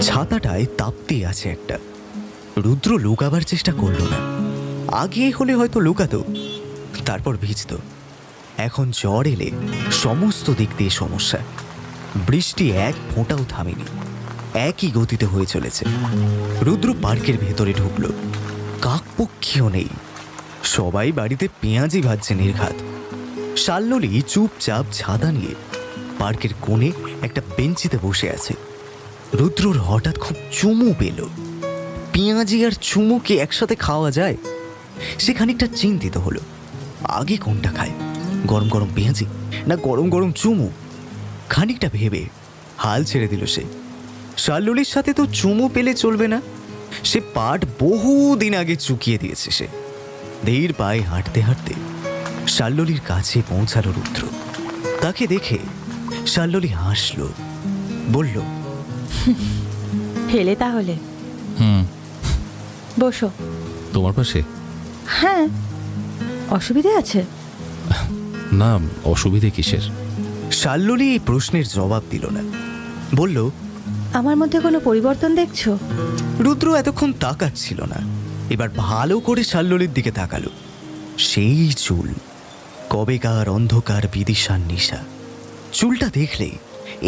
Speaker 6: ছাতাটায় তাপ্তি আছে একটা। রুদ্র লুকাবার চেষ্টা করল না। আগে হলে হয়তো লুকাতো, তারপর ভিজত। এখন জ্বর এলে সমস্ত দিক দিয়ে সমস্যা। বৃষ্টি এক ফোঁটাও থামেনি, একই গতিতে হয়ে চলেছে। রুদ্র পার্কের ভেতরে ঢুকল। কাকপক্ষীও নেই, সবাই বাড়িতে পেঁয়াজি ভাজছে নির্ঘাত। শাল্ললী চুপচাপ ছাতা নিয়ে পার্কের কোণে একটা বেঞ্চিতে বসে আছে। রুদ্রর হঠাৎ খুব চুমু পেল। পেঁয়াজি আর চুমু কি একসাথে খাওয়া যায়? সে খানিকটা চিন্তিত হলো, আগে কোনটা খায়, গরম গরম পেঁয়াজি না গরম গরম চুমু? খানিকটা ভেবে হাল ছেড়ে দিল সে। শাল্ললীর সাথে তো চুমু পেলে চলবে না, সে পাট বহুদিন আগে চুকিয়ে দিয়েছে সে। ধীর পায়ে হাঁটতে হাঁটতে শাল্ললীর কাছে পৌঁছালো রুদ্র। তাকে দেখে শাল্ললী হাসল, বলল,
Speaker 5: হেলে তাহলে
Speaker 1: হুম,
Speaker 5: বসো।
Speaker 1: তোমার পাশে?
Speaker 5: হ্যাঁ, অসুবিধে আছে?
Speaker 1: না, অসুবিধে কিসের?
Speaker 6: শাল্ললী এই প্রশ্নের জবাব দিল না। বলল,
Speaker 5: আমার মধ্যে কোনো পরিবর্তন দেখছো?
Speaker 6: রুদ্র এতক্ষণ তাকাচ্ছিল না, এবার ভালো করে শাল্ললীর দিকে তাকালো। সেই চুল, কবেকার অন্ধকার বিদিশার নিশা। চুলটা দেখলে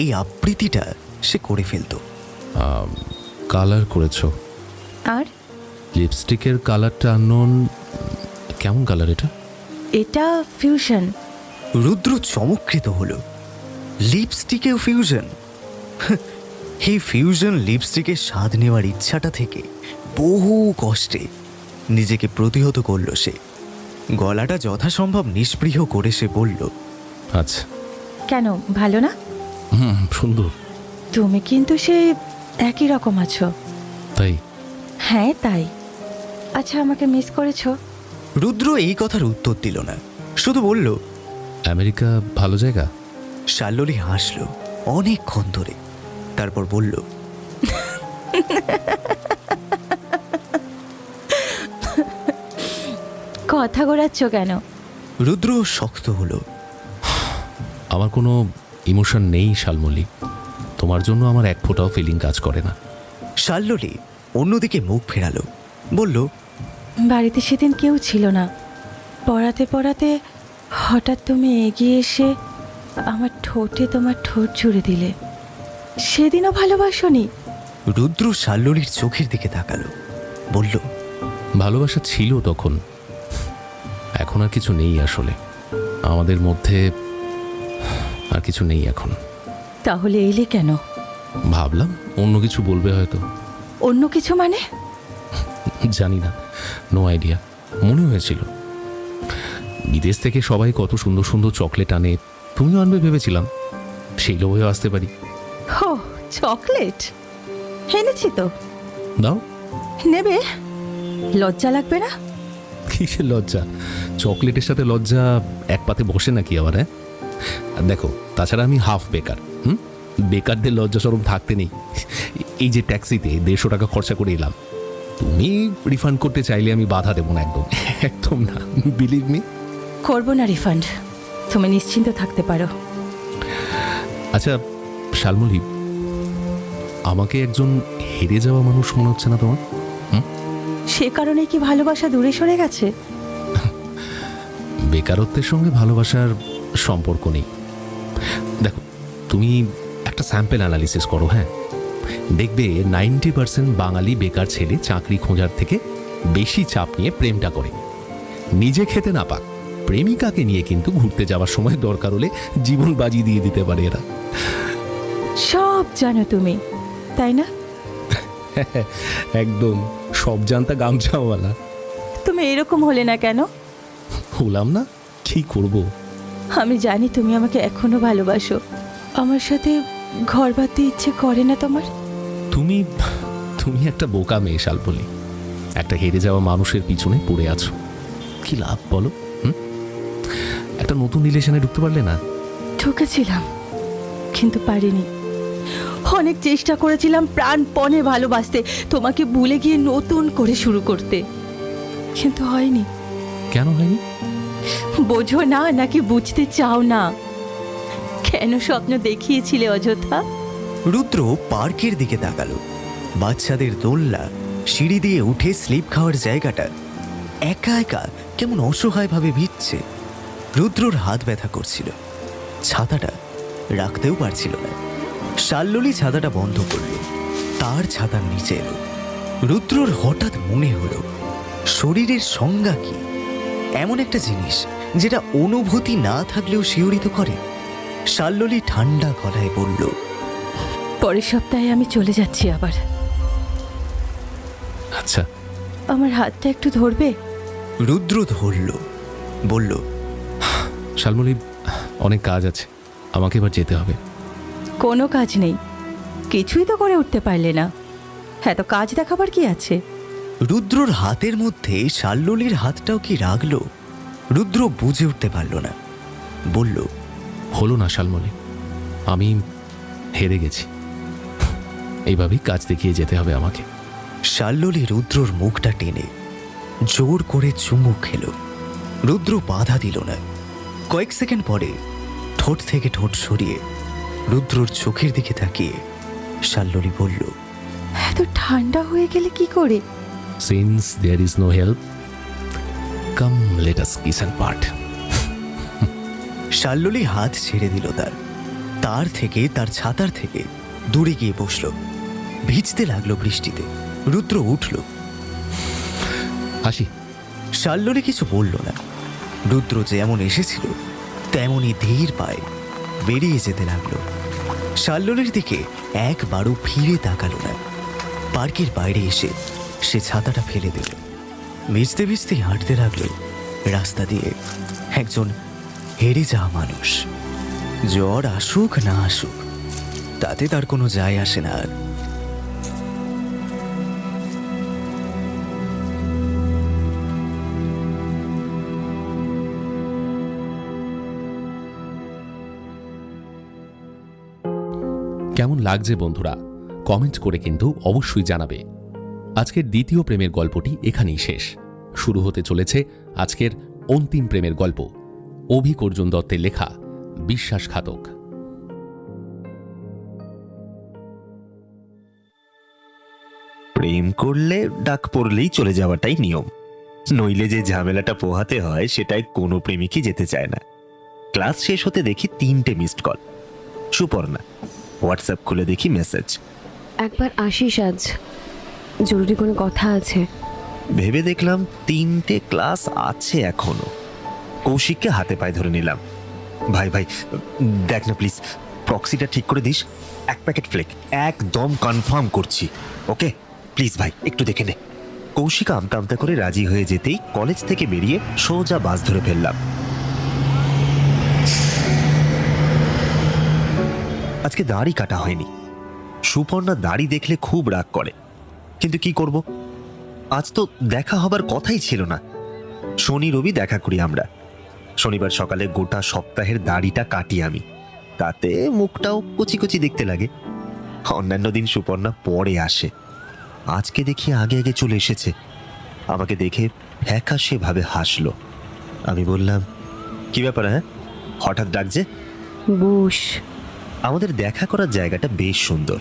Speaker 6: এই আবৃত্তিটা সে করে ফেলত।
Speaker 1: কালার করেছো?
Speaker 5: আর
Speaker 1: লিপস্টিকের কালারটা আননোন। কেমন কালার এটা?
Speaker 5: এটা ফিউশন।
Speaker 6: রুদ্র চমৎকৃত হলো। লিপস্টিকেও ফিউশন? এই ফিউশন লিপস্টিকের স্বাদ নেওয়ার ইচ্ছাটা থেকে বহু কষ্টে নিজেকে প্রতিহত করল সে। গলাটা যথাসম্ভব নিষ্পৃহ করে সে বলল,
Speaker 1: আচ্ছা।
Speaker 5: কেন, ভালো না?
Speaker 1: হুম, সুন্দর।
Speaker 5: তুমি কিন্তু সেই একই রকম আছো।
Speaker 1: তাই?
Speaker 5: হ্যাঁ তাই। আচ্ছা, আমাকে মিস করেছো?
Speaker 6: রুদ্র এই কথার উত্তর দিল না, শুধু বলল,
Speaker 1: আমেরিকা ভালো জায়গা।
Speaker 6: শাল্ললী হাসল অনেকক্ষণ ধরে, তারপর বলল,
Speaker 5: কথা ঘোরাচ্ছ কেন?
Speaker 6: রুদ্র শক্ত হলো।
Speaker 1: আমার কোনো ইমোশন নেই শালমলী। তোমার জন্য আমার এক ফোঁটাও ফিলিং কাজ করে না।
Speaker 6: শাল্ললী অন্যদিকে মুখ ফেরালো, বলল,
Speaker 5: বাড়িতে সেদিন কেউ ছিল না। পড়াতে পড়াতে হঠাৎ তুমি এগিয়ে এসে আমার ঠোঁটে তোমার ঠোঁট জুড়ে দিলে। সেদিনও ভালোবাসোনি?
Speaker 6: রুদ্র শাল্ললীর চোখের দিকে তাকালো, বলল,
Speaker 1: ভালোবাসা ছিল তখন, এখন আর কিছু নেই আসলে আমাদের মধ্যে। আর কিছু নেই এখন।
Speaker 5: তাহলে এলে কেন?
Speaker 1: ভাবলাম অন্য কিছু বলবে হয়তো।
Speaker 5: অন্য কিছু মানে?
Speaker 1: জানি না, নো আইডিয়া। মনে হয়েছিল বিদেশ থেকে সবাই কত সুন্দর সুন্দর চকলেট আনে, তুমিও আনবে ভেবেছিলাম। সেই লোভেও আসতে পারি।
Speaker 5: হো, চকলেট এনেছি তো।
Speaker 1: দাও।
Speaker 5: নেবে? লজ্জা লাগবে না?
Speaker 1: কিসের লজ্জা? চকলেটের সাথে লজ্জা এক পাতে বসে নাকি আবার? হ্যাঁ, আর দেখো, তাছাড়া আমি হাফ বেকার। বেকারদের লজ্জা সরম থাকতে নেই। এই যে ট্যাক্সিতে 150 টাকা খরচা করে এলাম, তুমি রিফান্ড করতে চাইলে আমি বাধা দেবো না। একদম একদম না, বিলিভ মি।
Speaker 5: করবো না রিফান্ড, তুমি নিশ্চিন্ত থাকতে পারো।
Speaker 1: আচ্ছা শালমলী, আমাকে একজন হেরে যাওয়া মানুষ মনে হচ্ছে না তোমার?
Speaker 5: সে কারণে কি ভালোবাসা দূরে সরে গেছে?
Speaker 1: বেকারত্বের সঙ্গে ভালোবাসার সম্পর্ক নেই। দেখো, তুমি একটা স্যাম্পেল অ্যানালিসিস করো, হ্যাঁ, দেখবে 90% বাঙালি বেকার ছেলে চাকরি খোঁজার থেকে বেশি চাপ নিয়ে প্রেমটা করে। নিজে খেতে না পাক, প্রেমিকাকে নিয়ে কিন্তু ঘুরতে যাওয়ার সময় দরকার হলে জীবন বাজি দিয়ে দিতে পারে এরা।
Speaker 5: সব জানো তুমি, তাই না?
Speaker 1: একদম সব জানতা গামছাওয়ালা।
Speaker 5: তুমি এরকম হলে না কেন?
Speaker 1: হলাম না, কি করব?
Speaker 5: আমি জানি তুমি আমাকে এখনো ভালোবাসো। আমার সাথে ঘর বাঁধতে ইচ্ছে করে না তোমার?
Speaker 1: তুমি তুমি একটা বোকা মেয়ে শালপলি। একটা হেরে যাওয়া মানুষের পিছনে পড়ে আছো। কি লাভ বলো? একটা নতুন রিলেশনে ঢুকতে পারলে না?
Speaker 5: ঠকেছিলাম, কিন্তু পারিনি। অনেক চেষ্টা করেছিলাম প্রাণপণে ভালোবাসতে, তোমাকে ভুলে গিয়ে নতুন করে শুরু করতে, কিন্তু হয়নি।
Speaker 1: কেন হয়নি?
Speaker 5: বোঝো না নাকি বুঝতে চাও না? কেন স্বপ্ন দেখিয়েছিলে অযথা?
Speaker 6: রুদ্র পার্কের দিকে তাকালো। বাচ্চাদের দোলনা, সিঁড়ি দিয়ে উঠে স্লিপ খাওয়ার জায়গাটা একা একা কেমন অসহায়ভাবে ভিজছে। রুদ্রর হাত ব্যথা করছিল, ছাতাটা রাখতেও পারছিল না। শাল্ললি ছাতাটা বন্ধ করল, তার ছাতার নিচে এলো। রুদ্রর হঠাৎ মনে হলো শরীরের সংজ্ঞা কি, এমন একটা জিনিস যেটা অনুভূতি না থাকলেও শিহরিত করে। শাল্ললি ঠান্ডা গলায় বলল,
Speaker 5: পরের সপ্তাহে আমি চলে যাচ্ছি আবার।
Speaker 1: আচ্ছা,
Speaker 5: আমার হাতটা একটু ধরবে?
Speaker 6: রুদ্র ধরল, বলল,
Speaker 1: শালমলি, অনেক কাজ আছে, আমাকে এবার যেতে হবে।
Speaker 5: কোনো কাজ নেই, কিছুই তো করে উঠতে পারলে না, হ্যাঁ তো কাজ দেখাবার কি আছে?
Speaker 6: রুদ্রর হাতের মধ্যে শাল্ললির হাতটাও কি রাগলো? রুদ্র বুঝে উঠতে পারল না, বলল,
Speaker 1: হলো না শালমলি, আমি হেরে গেছি। এইভাবেই কাজ দেখিয়ে যেতে হবে আমাকে।
Speaker 6: শাল্ললি রুদ্রর মুখটা টেনে জোর করে চুমু খেল। রুদ্র বাধা দিল না। কয়েক সেকেন্ড পরে ঠোঁট থেকে ঠোঁট সরিয়ে রুদ্রর চোখের দিকে তাকিয়ে শাল্ললি বলল,
Speaker 5: এত ঠান্ডা হয়ে গেলে কি করে?
Speaker 1: Since there is no help, come let us kiss and part.
Speaker 6: শাল্ললি হাত ছেড়ে দিল তার থেকে, তার ছাতার থেকে দূরে গিয়ে বসল। ভিজতে লাগলো বৃষ্টিতে। রুদ্র উঠল।
Speaker 1: আসি।
Speaker 6: শাল্ললি কিছু বলল না। রুদ্র যেমন এসেছিল তেমনই ধীর পায়ে বেরিয়ে যেতে লাগলো। শাল্ললির দিকে একবারও ফিরে তাকালো না। পার্কের বাইরে এসে সে ছাতাটা ফেলে দিল। ভিজতে ভিজতে হাঁটতে লাগলো রাস্তা দিয়ে। একজন হেরে যাওয়া মানুষ। জ্বর আসুক না আসুক তাতে তার কোনো যায় আসে না আর।
Speaker 1: কেমন লাগছে বন্ধুরা, কমেন্ট করে কিন্তু অবশ্যই জানাবে। আজকের দ্বিতীয় প্রেমের গল্পটি এখানেই শেষ। শুরু হতে চলেছে আজকের অন্তিম প্রেমের গল্প, অভিক অর্জুন দত্তের লেখা বিশ্বাসঘাতক।
Speaker 7: প্রেম করলে ডাক পড়লেই চলে যাওয়াটাই নিয়ম, নইলে যে ঝামেলাটা পোহাতে হয় সেটাই কোনো প্রেমিকই যেতে চায় না। ক্লাস শেষ হতে দেখি 3টে মিসড কল। সুপর্ণা। হোয়াটসঅ্যাপ খুলে দেখি মেসেজ,
Speaker 4: একবার আসিস আজ, জরুরি কোনো কথা আছে।
Speaker 7: ভেবে দেখলাম 3টে ক্লাস আছে এখনো। কৌশিককে হাতে পায়ে ধরে নিলাম, ভাই ভাই দেখ না প্লিজ, প্রক্সিটা ঠিক করে দিস, 1 প্যাকেট ফ্লেক, একদম কনফার্ম করছি, ওকে প্লিজ ভাই একটু দেখে নে। কৌশিক আমতা আমতা করে রাজি হয়ে যেতেই কলেজ থেকে বেরিয়ে সোজা বাস ধরে ফেললাম। আজকে দাড়ি কাটা হয়নি। সুপর্ণা দাড়ি দেখলে খুব রাগ করে, কিন্তু কি করব, আজ তো দেখা হবার কথাই ছিল না। শনি রবি দেখা করি আমরা। শনিবার সকালে গোটা সপ্তাহের দাড়িটা কাটি আমি, তাতে মুখটাও কচি কচি দেখতে লাগে। অন্যান্য দিন সুপর্ণা পরে আসে, আজকে দেখি আগে আগে চলে এসেছে। আমাকে দেখে ফ্যাকাশে ভাবে হাসলো। আমি বললাম, কি ব্যাপার, হ্যাঁ হঠাৎ ডাকছে?
Speaker 4: বুশ।
Speaker 7: আমাদের দেখা করার জায়গাটা বেশ সুন্দর।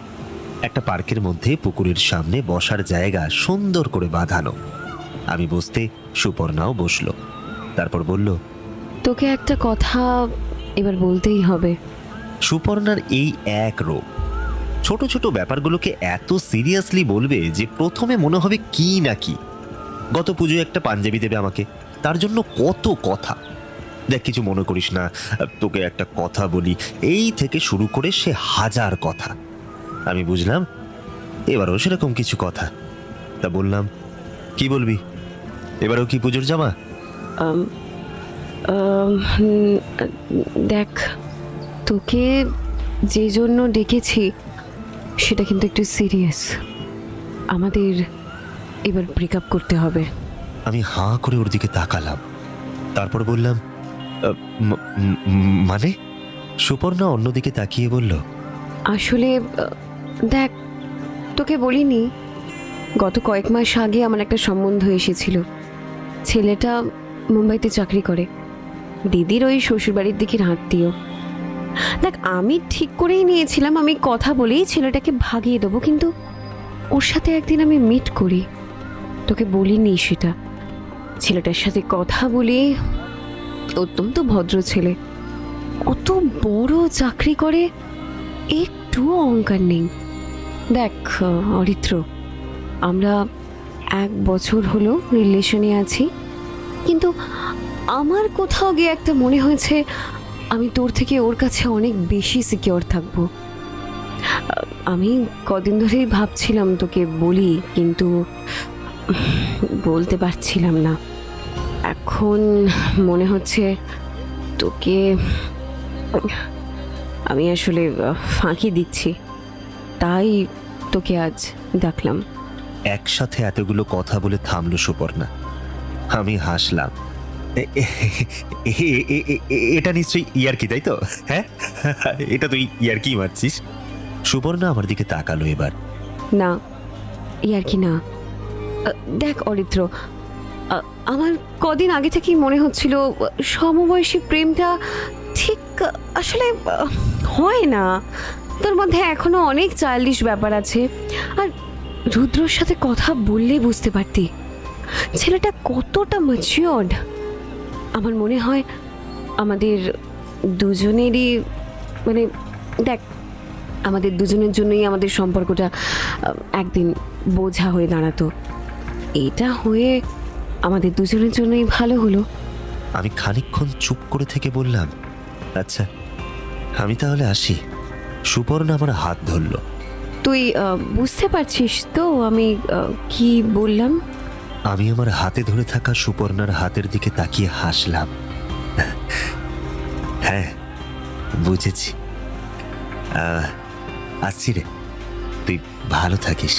Speaker 7: একটা পার্কের মধ্যে পুকুরের সামনে বসার জায়গা সুন্দর করে বাঁধানো। আমি বসতে সুপর্ণাও বসলো। তারপর বলল,
Speaker 4: তোকে একটা কথা এবার বলতেই হবে।
Speaker 7: সুপর্ণার এই এক রোগ, ছোট ছোট ব্যাপারগুলোকে এত সিরিয়াসলি বলবে যে প্রথমে মনে হবে কি না কি। গত পুজোয় একটা পাঞ্জাবি দেবে আমাকে, তার জন্য কত কথা। দেখ, কিছু মনে করিস না, তোকে একটা কথা বলি, এই থেকে শুরু করে সে হাজার কথা। আমি বুঝলাম এবারও সেরকম কিছু কথা। তা বললাম, কি বলবি এবারও, কি পুজোর জামা?
Speaker 4: দেখ, তোকে যে জন্য ডেকেছি সেটা কিন্তু একটু সিরিয়াস। আমাদের এবার ব্রেকআপ করতে হবে।
Speaker 7: আমি হাঁ করে ওর দিকে তাকালাম, তারপর বললাম, মানে? সুপর্ণা অন্যদিকে তাকিয়ে বলল,
Speaker 4: আসলে দেখ, তোকে বলিনি, গত কয়েক মাস আগে আমার একটা সম্বন্ধ এসেছিল। ছেলেটা মুম্বাইতে চাকরি করে, দিদির ওই শ্বশুরবাড়ির দিকের আত্মীয়। দেখ, আমি ঠিক করেই নিয়েছিলাম আমি কথা বলেই ছেলেটাকে ভাগিয়ে দেবো, কিন্তু ওর সাথে একদিন আমি মিট করি। তোকে বলিনি সেটা। ছেলেটার সাথে কথা বলি, অত্যন্ত ভদ্র ছেলে, অত বড় চাকরি করে, একটুও অহংকার নেই। দেখ অরিত্র, আমরা 1 বছর হলো রিলেশনে আছি, কিন্তু আমার কোথাও গিয়ে একটা মনে হয়েছে আমি তোর থেকে ওর কাছে অনেক বেশি সিকিওর থাকবো। আমি কদিন ধরেই ভাবছিলাম তোকে বলি, কিন্তু বলতে পারছিলাম না। এখন মনে হচ্ছে তোকে আমি আসলে ফাঁকি দিচ্ছি, তাই তোকে আজ ডাকলাম।
Speaker 7: একসাথে এতগুলো কথা বলে থামলো সুপর্ণা। আমি হাসলাম। এটা নিশ্চয়ই ইয়ার্কি, তাই তো? হ্যাঁ, এটা তুই ইয়ার্কি মারছিস? সুপর্ণা আমার দিকে তাকালো এবার।
Speaker 4: না, ইয়ার কি না। দেখ অরিত্র, আমার কদিন আগে থেকেই মনে হচ্ছিল সমবয়সী প্রেমটা ঠিক আসলে হয় না। তোর মধ্যে এখনো অনেক চাইল্ডিশ ব্যাপার আছে। আর রুদ্রর সাথে কথা বললে বুঝতে পারতি ছেলেটা কতটা ম্যাচিওর্ড। আমার মনে হয় আমাদের দুজনেরই, মানে দেখ, আমাদের দুজনের জন্যই আমাদের সম্পর্কটা একদিন বোঝা হয়ে দাঁড়াতো। এটা হয়ে আমাদের দুজনের জন্যই ভালো হলো।
Speaker 7: আমি খানিকক্ষণ চুপ করে থেকে বললাম, আচ্ছা আমি তাহলে আসি। সুপর্ণা আমার হাত ধরল।
Speaker 4: তুই বুঝতে পারছিস তো আমি কি বললাম?
Speaker 7: আমি আমার হাতে ধরে থাকা সুপর্ণার হাতের দিকে তাকিয়ে হাসলাম। হ্যাঁ, বুঝেছি। আসছি রে, তুই ভালো থাকিস।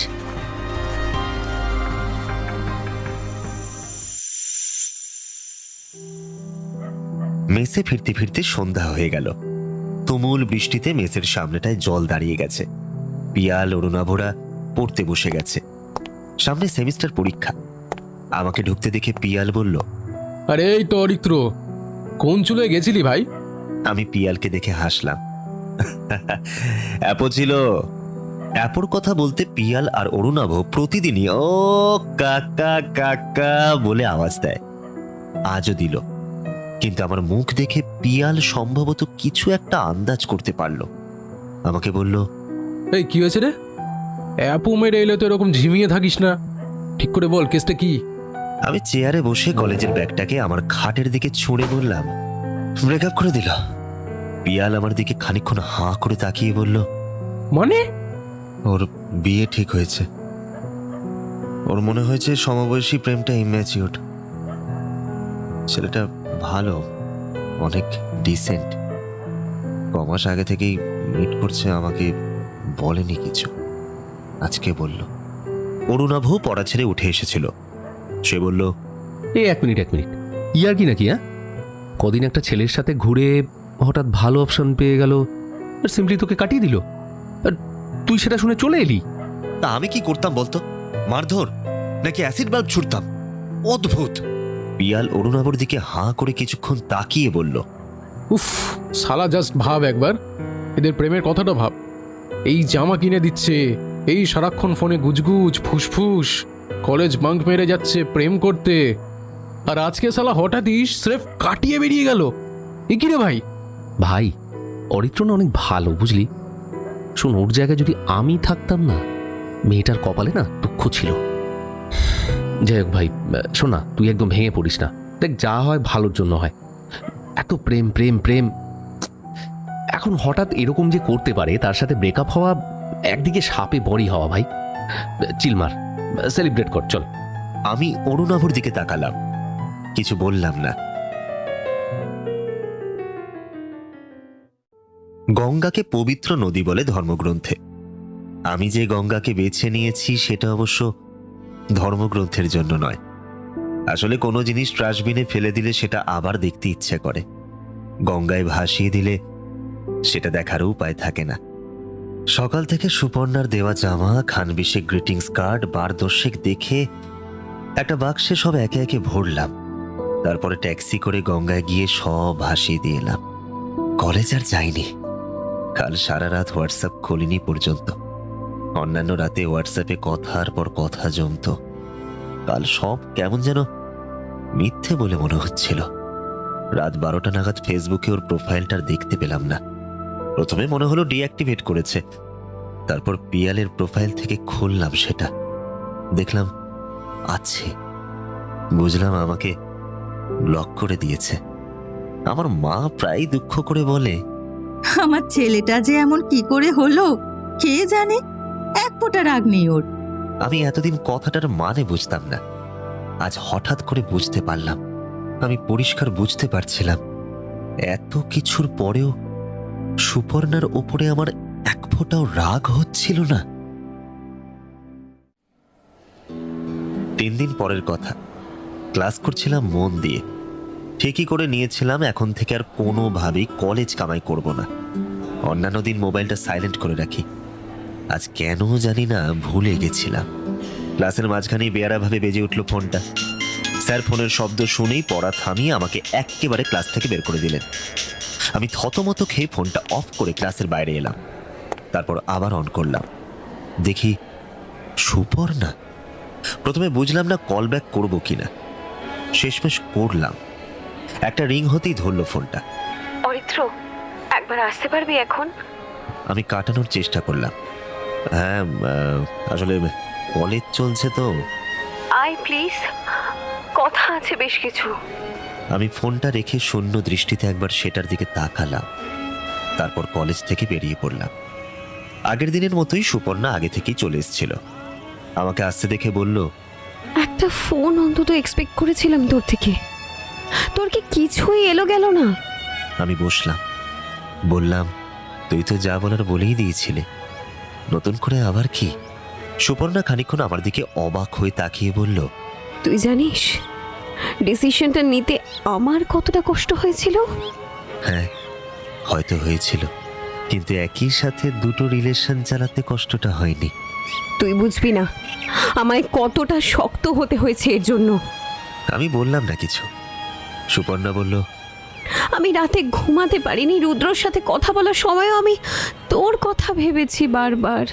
Speaker 7: মেসে ফিরতে ফিরতে সন্ধ্যা হয়ে গেল। তুমুল বৃষ্টিতে মেসের সামনেটায় জল দাঁড়িয়ে গেছে। পিয়াল অরুণাভরা পড়তে বসে গেছে। সামনে সেমিস্টার পরীক্ষা। আমাকে ঢুকতে দেখে পিয়াল বলল,
Speaker 2: আরে এই তো অরিত্র, কোন চুলে গেছিলি ভাই?
Speaker 7: আমি পিয়ালকে দেখে হাসলাম। অ্যাপো ছিল। অ্যাপোর কথা বলতে পিয়াল আর অরুণাভ প্রতিদিনই ও কাকা কাকা বলে আওয়াজ দেয়। আজও দিল, কিন্তু আমার মুখ দেখে পিয়াল সম্ভবত কিছু একটা আন্দাজ করতে পারল। আমাকে বলল,
Speaker 2: এই কি হয়েছে রে? অ্যাপু মেরে এলে তো এরকম ঝিমিয়ে থাকিস না, ঠিক করে বল কেসটা কি?
Speaker 7: আমি চেয়ারে বসে কলেজের ব্যাগটাকে আমার খাটের দিকে ছুঁড়ে বললাম, ব্রেকআপ করে দিল। পিয়াল আমার দিকে খানিকক্ষণ হাঁ করে তাকিয়ে বলল,
Speaker 2: মানে?
Speaker 7: ওর বিয়ে ঠিক হয়েছে। ওর মনে হয়েছে সমবয়সী প্রেমটা ইম্যাচিওর। ছেলেটা ভালো, অনেক ডিসেন্ট। কমাস আগে থেকেই মিট করছে, আমাকে বলেনি কিছু, আজকে বলল। অরুণাভ পড়া ছেড়ে উঠে এসেছিল। সে বলল,
Speaker 1: এই এক মিনিট ইয়ার কি নাকি? হ্যাঁ, কদিন একটা ছেলের সাথে ঘুরে হঠাৎ ভালো অপশন পেয়ে গেল আর সিম্পলি তোকে কাটিয়ে দিল, আর তুই সেটা শুনে চলে এলি।
Speaker 7: তা আমি কি করতাম বলতো? মারধর নাকি অ্যাসিড বাল্ব ছুড়তাম? অদ্ভুত। পিয়াল অরুণাভর দিকে হাঁ করে কিছুক্ষণ তাকিয়ে বলল,
Speaker 2: উফ, শালা জাস্ট ভাব একবার, এদের প্রেমের কথাটা ভাব। এই জামা কিনে দিচ্ছে, এই সারাক্ষণ ফোনে গুজগুজ ফুসফুস, কলেজ বাঙ্ক মেরে যাচ্ছে প্রেম করতে, আর আজকে শালা হঠাৎই স্রেফ কাটিয়ে বেরিয়ে গেল। এ কি রে ভাই?
Speaker 3: ভাই, অরিত্র না অনেক ভালো, বুঝলি? শোন, ওর জায়গায় যদি আমি থাকতাম না, মেয়েটার কপালে না দুঃখ ছিল। যাই হোক ভাই, শোন না, তুই একদম ভেঙে পড়িস না। দেখ, যা হয় ভালোর জন্য হয়। এত প্রেম প্রেম প্রেম, এখন হঠাৎ এরকম যে করতে পারে, তার সাথে ব্রেকআপ হওয়া একদিকে সাপে বড়ি হওয়া। ভাই চিল মার, সেলিব্রেট কর, চল।
Speaker 7: আমি অরুণাভর দিকে তাকালাম, কিছু বললাম না। গঙ্গাকে পবিত্র নদী বলে ধর্মগ্রন্থে। আমি যে গঙ্গাকে বেছে নিয়েছি সেটা অবশ্য ধর্মগ্রন্থের জন্য নয়। আসলে কোনো জিনিস ট্রাশবিনে ফেলে দিলে সেটা আবার দেখতে ইচ্ছে করে, গঙ্গায় ভাসিয়ে দিলে সেটা দেখারও উপায় থাকে না। সকাল থেকে সুপর্ণার দেওয়া জামা, খানবিশে গ্রিটিংস কার্ড, বারদর্শিক দেখে একটা বাক্সে সব একে একে ভরলাম। তারপরে ট্যাক্সি করে গঙ্গায় গিয়ে সব ভাসিয়ে দিয়ে এলাম। কলেজ আর যাইনি। কাল সারা রাত হোয়াটসঅ্যাপ খুলিনি পর্যন্ত। অন্যান্য রাতে হোয়াটসঅ্যাপে কথার পর কথা জমত। কাল সব কেমন যেন মিথ্যে বলে মনে হচ্ছিল। রাত 12টা নাগাদ ফেসবুকে ওর প্রোফাইলটা দেখতে পেলাম না। প্রথমে মনে হলো ডিঅ্যাক্টিভেট করেছে, তারপর পিয়ালের প্রোফাইল থেকে খুললাম সেটা, দেখলাম আছে। বুঝলাম আমাকে ব্লক করে দিয়েছে। আমার মা প্রায় দুঃখ করে বলে,
Speaker 8: আমার ছেলেটা যে এমন কি করে হলো কে জানে, এক ফোঁটা রাগ নেই ওর।
Speaker 7: আমি এতদিন কথাটার মানে বুঝতাম না, আজ হঠাৎ করে বুঝতে পারলাম। আমি পরিষ্কার বুঝতে পারছিলাম এত কিছুর পরেও সুপর্ণার ওপরে আমার এক ফোঁটাও রাগ হচ্ছিল না। 3 দিন পরের কথা। ক্লাস করছিলাম মন দিয়ে, ঠিকই করে নিয়েছিলাম এখন থেকে আর কোনোভাবেই কলেজ কামাই করব না। অন্যান্য দিন মোবাইলটা সাইলেন্ট করে রাখি, আজ কেন জানি না ভুলে গেছিলাম। ক্লাসের মাঝখানেই বেয়ারাভাবে বেজে উঠল ফোনটা। স্যার ফোনের শব্দ শুনেই পড়া থামিয়ে আমাকে একেবারে ক্লাস থেকে বের করে দিলেন। আমি থতমত খেয়ে ফোনটা অফ করে ক্লাসের বাইরে এলাম। তারপর আবার অন করলাম, দেখি সুপর্ণা। প্রথমে বুঝলাম না কল ব্যাক করবো কিনা, শেষমেশ করলাম। একটা রিং হতেই ধরল ফোনটা।
Speaker 4: অরিত্র, একবার আসতে পারবি এখন?
Speaker 7: আমি কাটানোর চেষ্টা করলাম। হ্যাঁ, আসলে কলেজ চলছে তো।
Speaker 4: আয় প্লিজ, কথা আছে বেশ কিছু।
Speaker 7: আমি ফোনটা রেখে শূন্য দৃষ্টিতে একবার সেটার দিকে তাকালাম, তারপর কলেজ থেকে বেরিয়ে পড়লাম। আগের দিনের মতোই সুপর্ণা আগে থেকেই চলে এসেছিল। আমাকে আসতে দেখে বলল,
Speaker 4: একটা ফোন অন্তত এক্সপেক্ট করেছিলাম তোর থেকে, তোর কি কিছুই এলো গেল না?
Speaker 7: আমি বসলাম, বললাম, তুই তো যা বলার বলেই দিয়েছিলে, নতুন করে আবার কি? সুপর্ণা খানিকক্ষণ আমার দিকে অবাক হয়ে তাকিয়ে বলল,
Speaker 4: তুই জানিস ডিসিশনটা নিতে আমার কতটা কষ্ট হয়েছিল?
Speaker 7: হ্যাঁ, হয়তো হয়েছিল, কিন্তু একই সাথে দুটো রিলেশন চালাতে কষ্টটা হয়নি।
Speaker 4: তুই বুঝবি না আমায় কতটা শক্ত হতে হয়েছে এর জন্য।
Speaker 7: আমি বললাম না কিছু। সুপর্ণা বলল,
Speaker 4: আমি রাতে ঘুমাতে পারিনি, রুদ্রর সাথে কথা বলার সময়ও আমি তোর কথা ভেবেছি বারবার,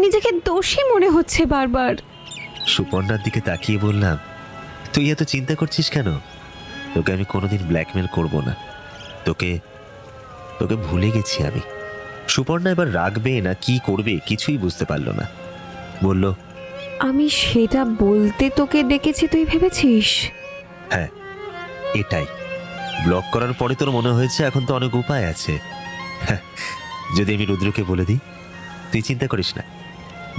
Speaker 4: নিজেকে দোষী মনে হচ্ছে বারবার।
Speaker 7: সুপর্ণার দিকে তাকিয়ে বললাম, তুই এত চিন্তা করছিস কেন? তোকে আমি কোনোদিন ব্ল্যাকমেল করব না, তোকে তোকে ভুলে গেছি আমি। সুপর্ণা এবার রাখবে না কি করবে কিছুই বুঝতে পারলো না। বলল,
Speaker 4: আমি সেটা বলতে তোকে ডেকেছি তুই ভেবেছিস?
Speaker 7: হ্যাঁ, এটাই। ব্লক করার পরে তোর মনে হয়েছে এখন তো অনেক উপায় আছে। হ্যাঁ, যদি আমি রুদ্রকে বলে দিই? তুই চিন্তা করিস না,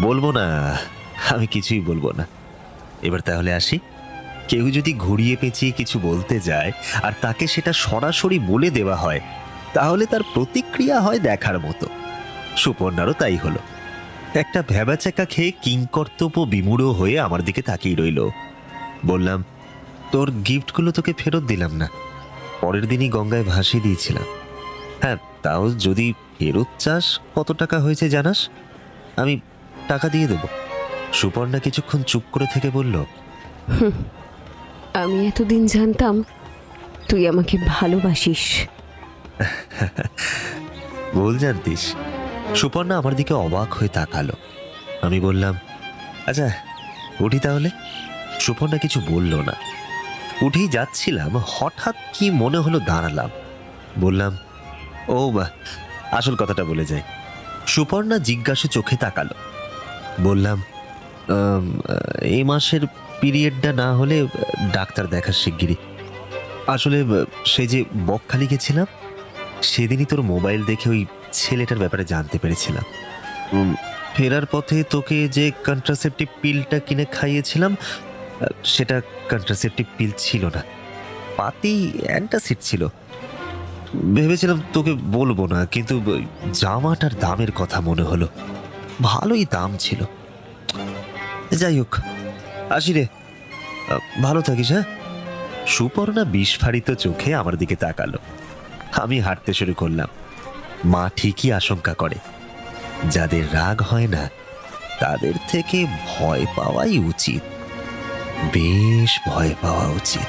Speaker 7: বলবো না, আমি কিছুই বলবো না। এবার তাহলে আসি। কেউ যদি ঘুরিয়ে পেঁচিয়ে কিছু বলতে যায় আর তাকে সেটা সরাসরি বলে দেওয়া হয়, তাহলে তার প্রতিক্রিয়া হয় দেখার মতো। সুপর্ণারও তাই হলো। একটা ভ্যাবাচাকা খেয়ে কিংকর্তব্য বিমূঢ় হয়ে আমার দিকে তাকিয়ে রইল। বললাম, তোর গিফটগুলো তোকে ফেরত দিলাম না, পরের দিনই গঙ্গায় ভাসিয়ে দিয়েছিলাম। হ্যাঁ, তাও যদি ফেরত চাস, কত টাকা হয়েছে জানাস, আমি টাকা দিয়ে দেব। সুপর্ণা কিছুক্ষণ চুপ করে থেকে বলল,
Speaker 4: আমি এতদিন জানতাম তুই আমাকে ভালোবাসিস।
Speaker 7: ভুল জানতিস। সুপর্ণা আমার দিকে অবাক হয়ে তাকালো। আমি বললাম, আচ্ছা উঠি তাহলে। সুপর্ণা কিছু বলল না। উঠেই যাচ্ছিলাম, হঠাৎ কি মনে হলো দাঁড়ালাম। বললাম, ও বা, আসল কথাটা বলে যাই। সুপর্ণা জিজ্ঞাসু চোখে তাকালো। বললাম, এই মাসের পিরিয়ডটা না হলে ডাক্তার দেখার শিগগিরই। আসলে সেই যে বকখালি গেছিলাম, সেদিনই তোর মোবাইল দেখে ওই ছেলেটার ব্যাপারে জানতে পেরেছিলাম। ফেরার পথে তোকে যে কন্ট্রাসেপটিভ পিলটা কিনে খাইয়েছিলাম, সেটা কন্ট্রাসেপটিভ পিল ছিল না, পাতি অ্যান্টাসিড ছিল। ভেবেছিলাম তোকে বলবো না, কিন্তু জামাটার দামের কথা মনে হলো, ভালোই দাম ছিল। যাই হোক, আসি রে, ভালো থাকিস। হ্যাঁ। সুপর্ণা বিস্ফারিত চোখে আমার দিকে তাকালো। আমি হাঁটতে শুরু করলাম। মা ঠিকই আশঙ্কা করে, যাদের রাগ হয় না তাদের থেকে ভয় পাওয়াই উচিত, বেশ ভয় পাওয়া উচিত।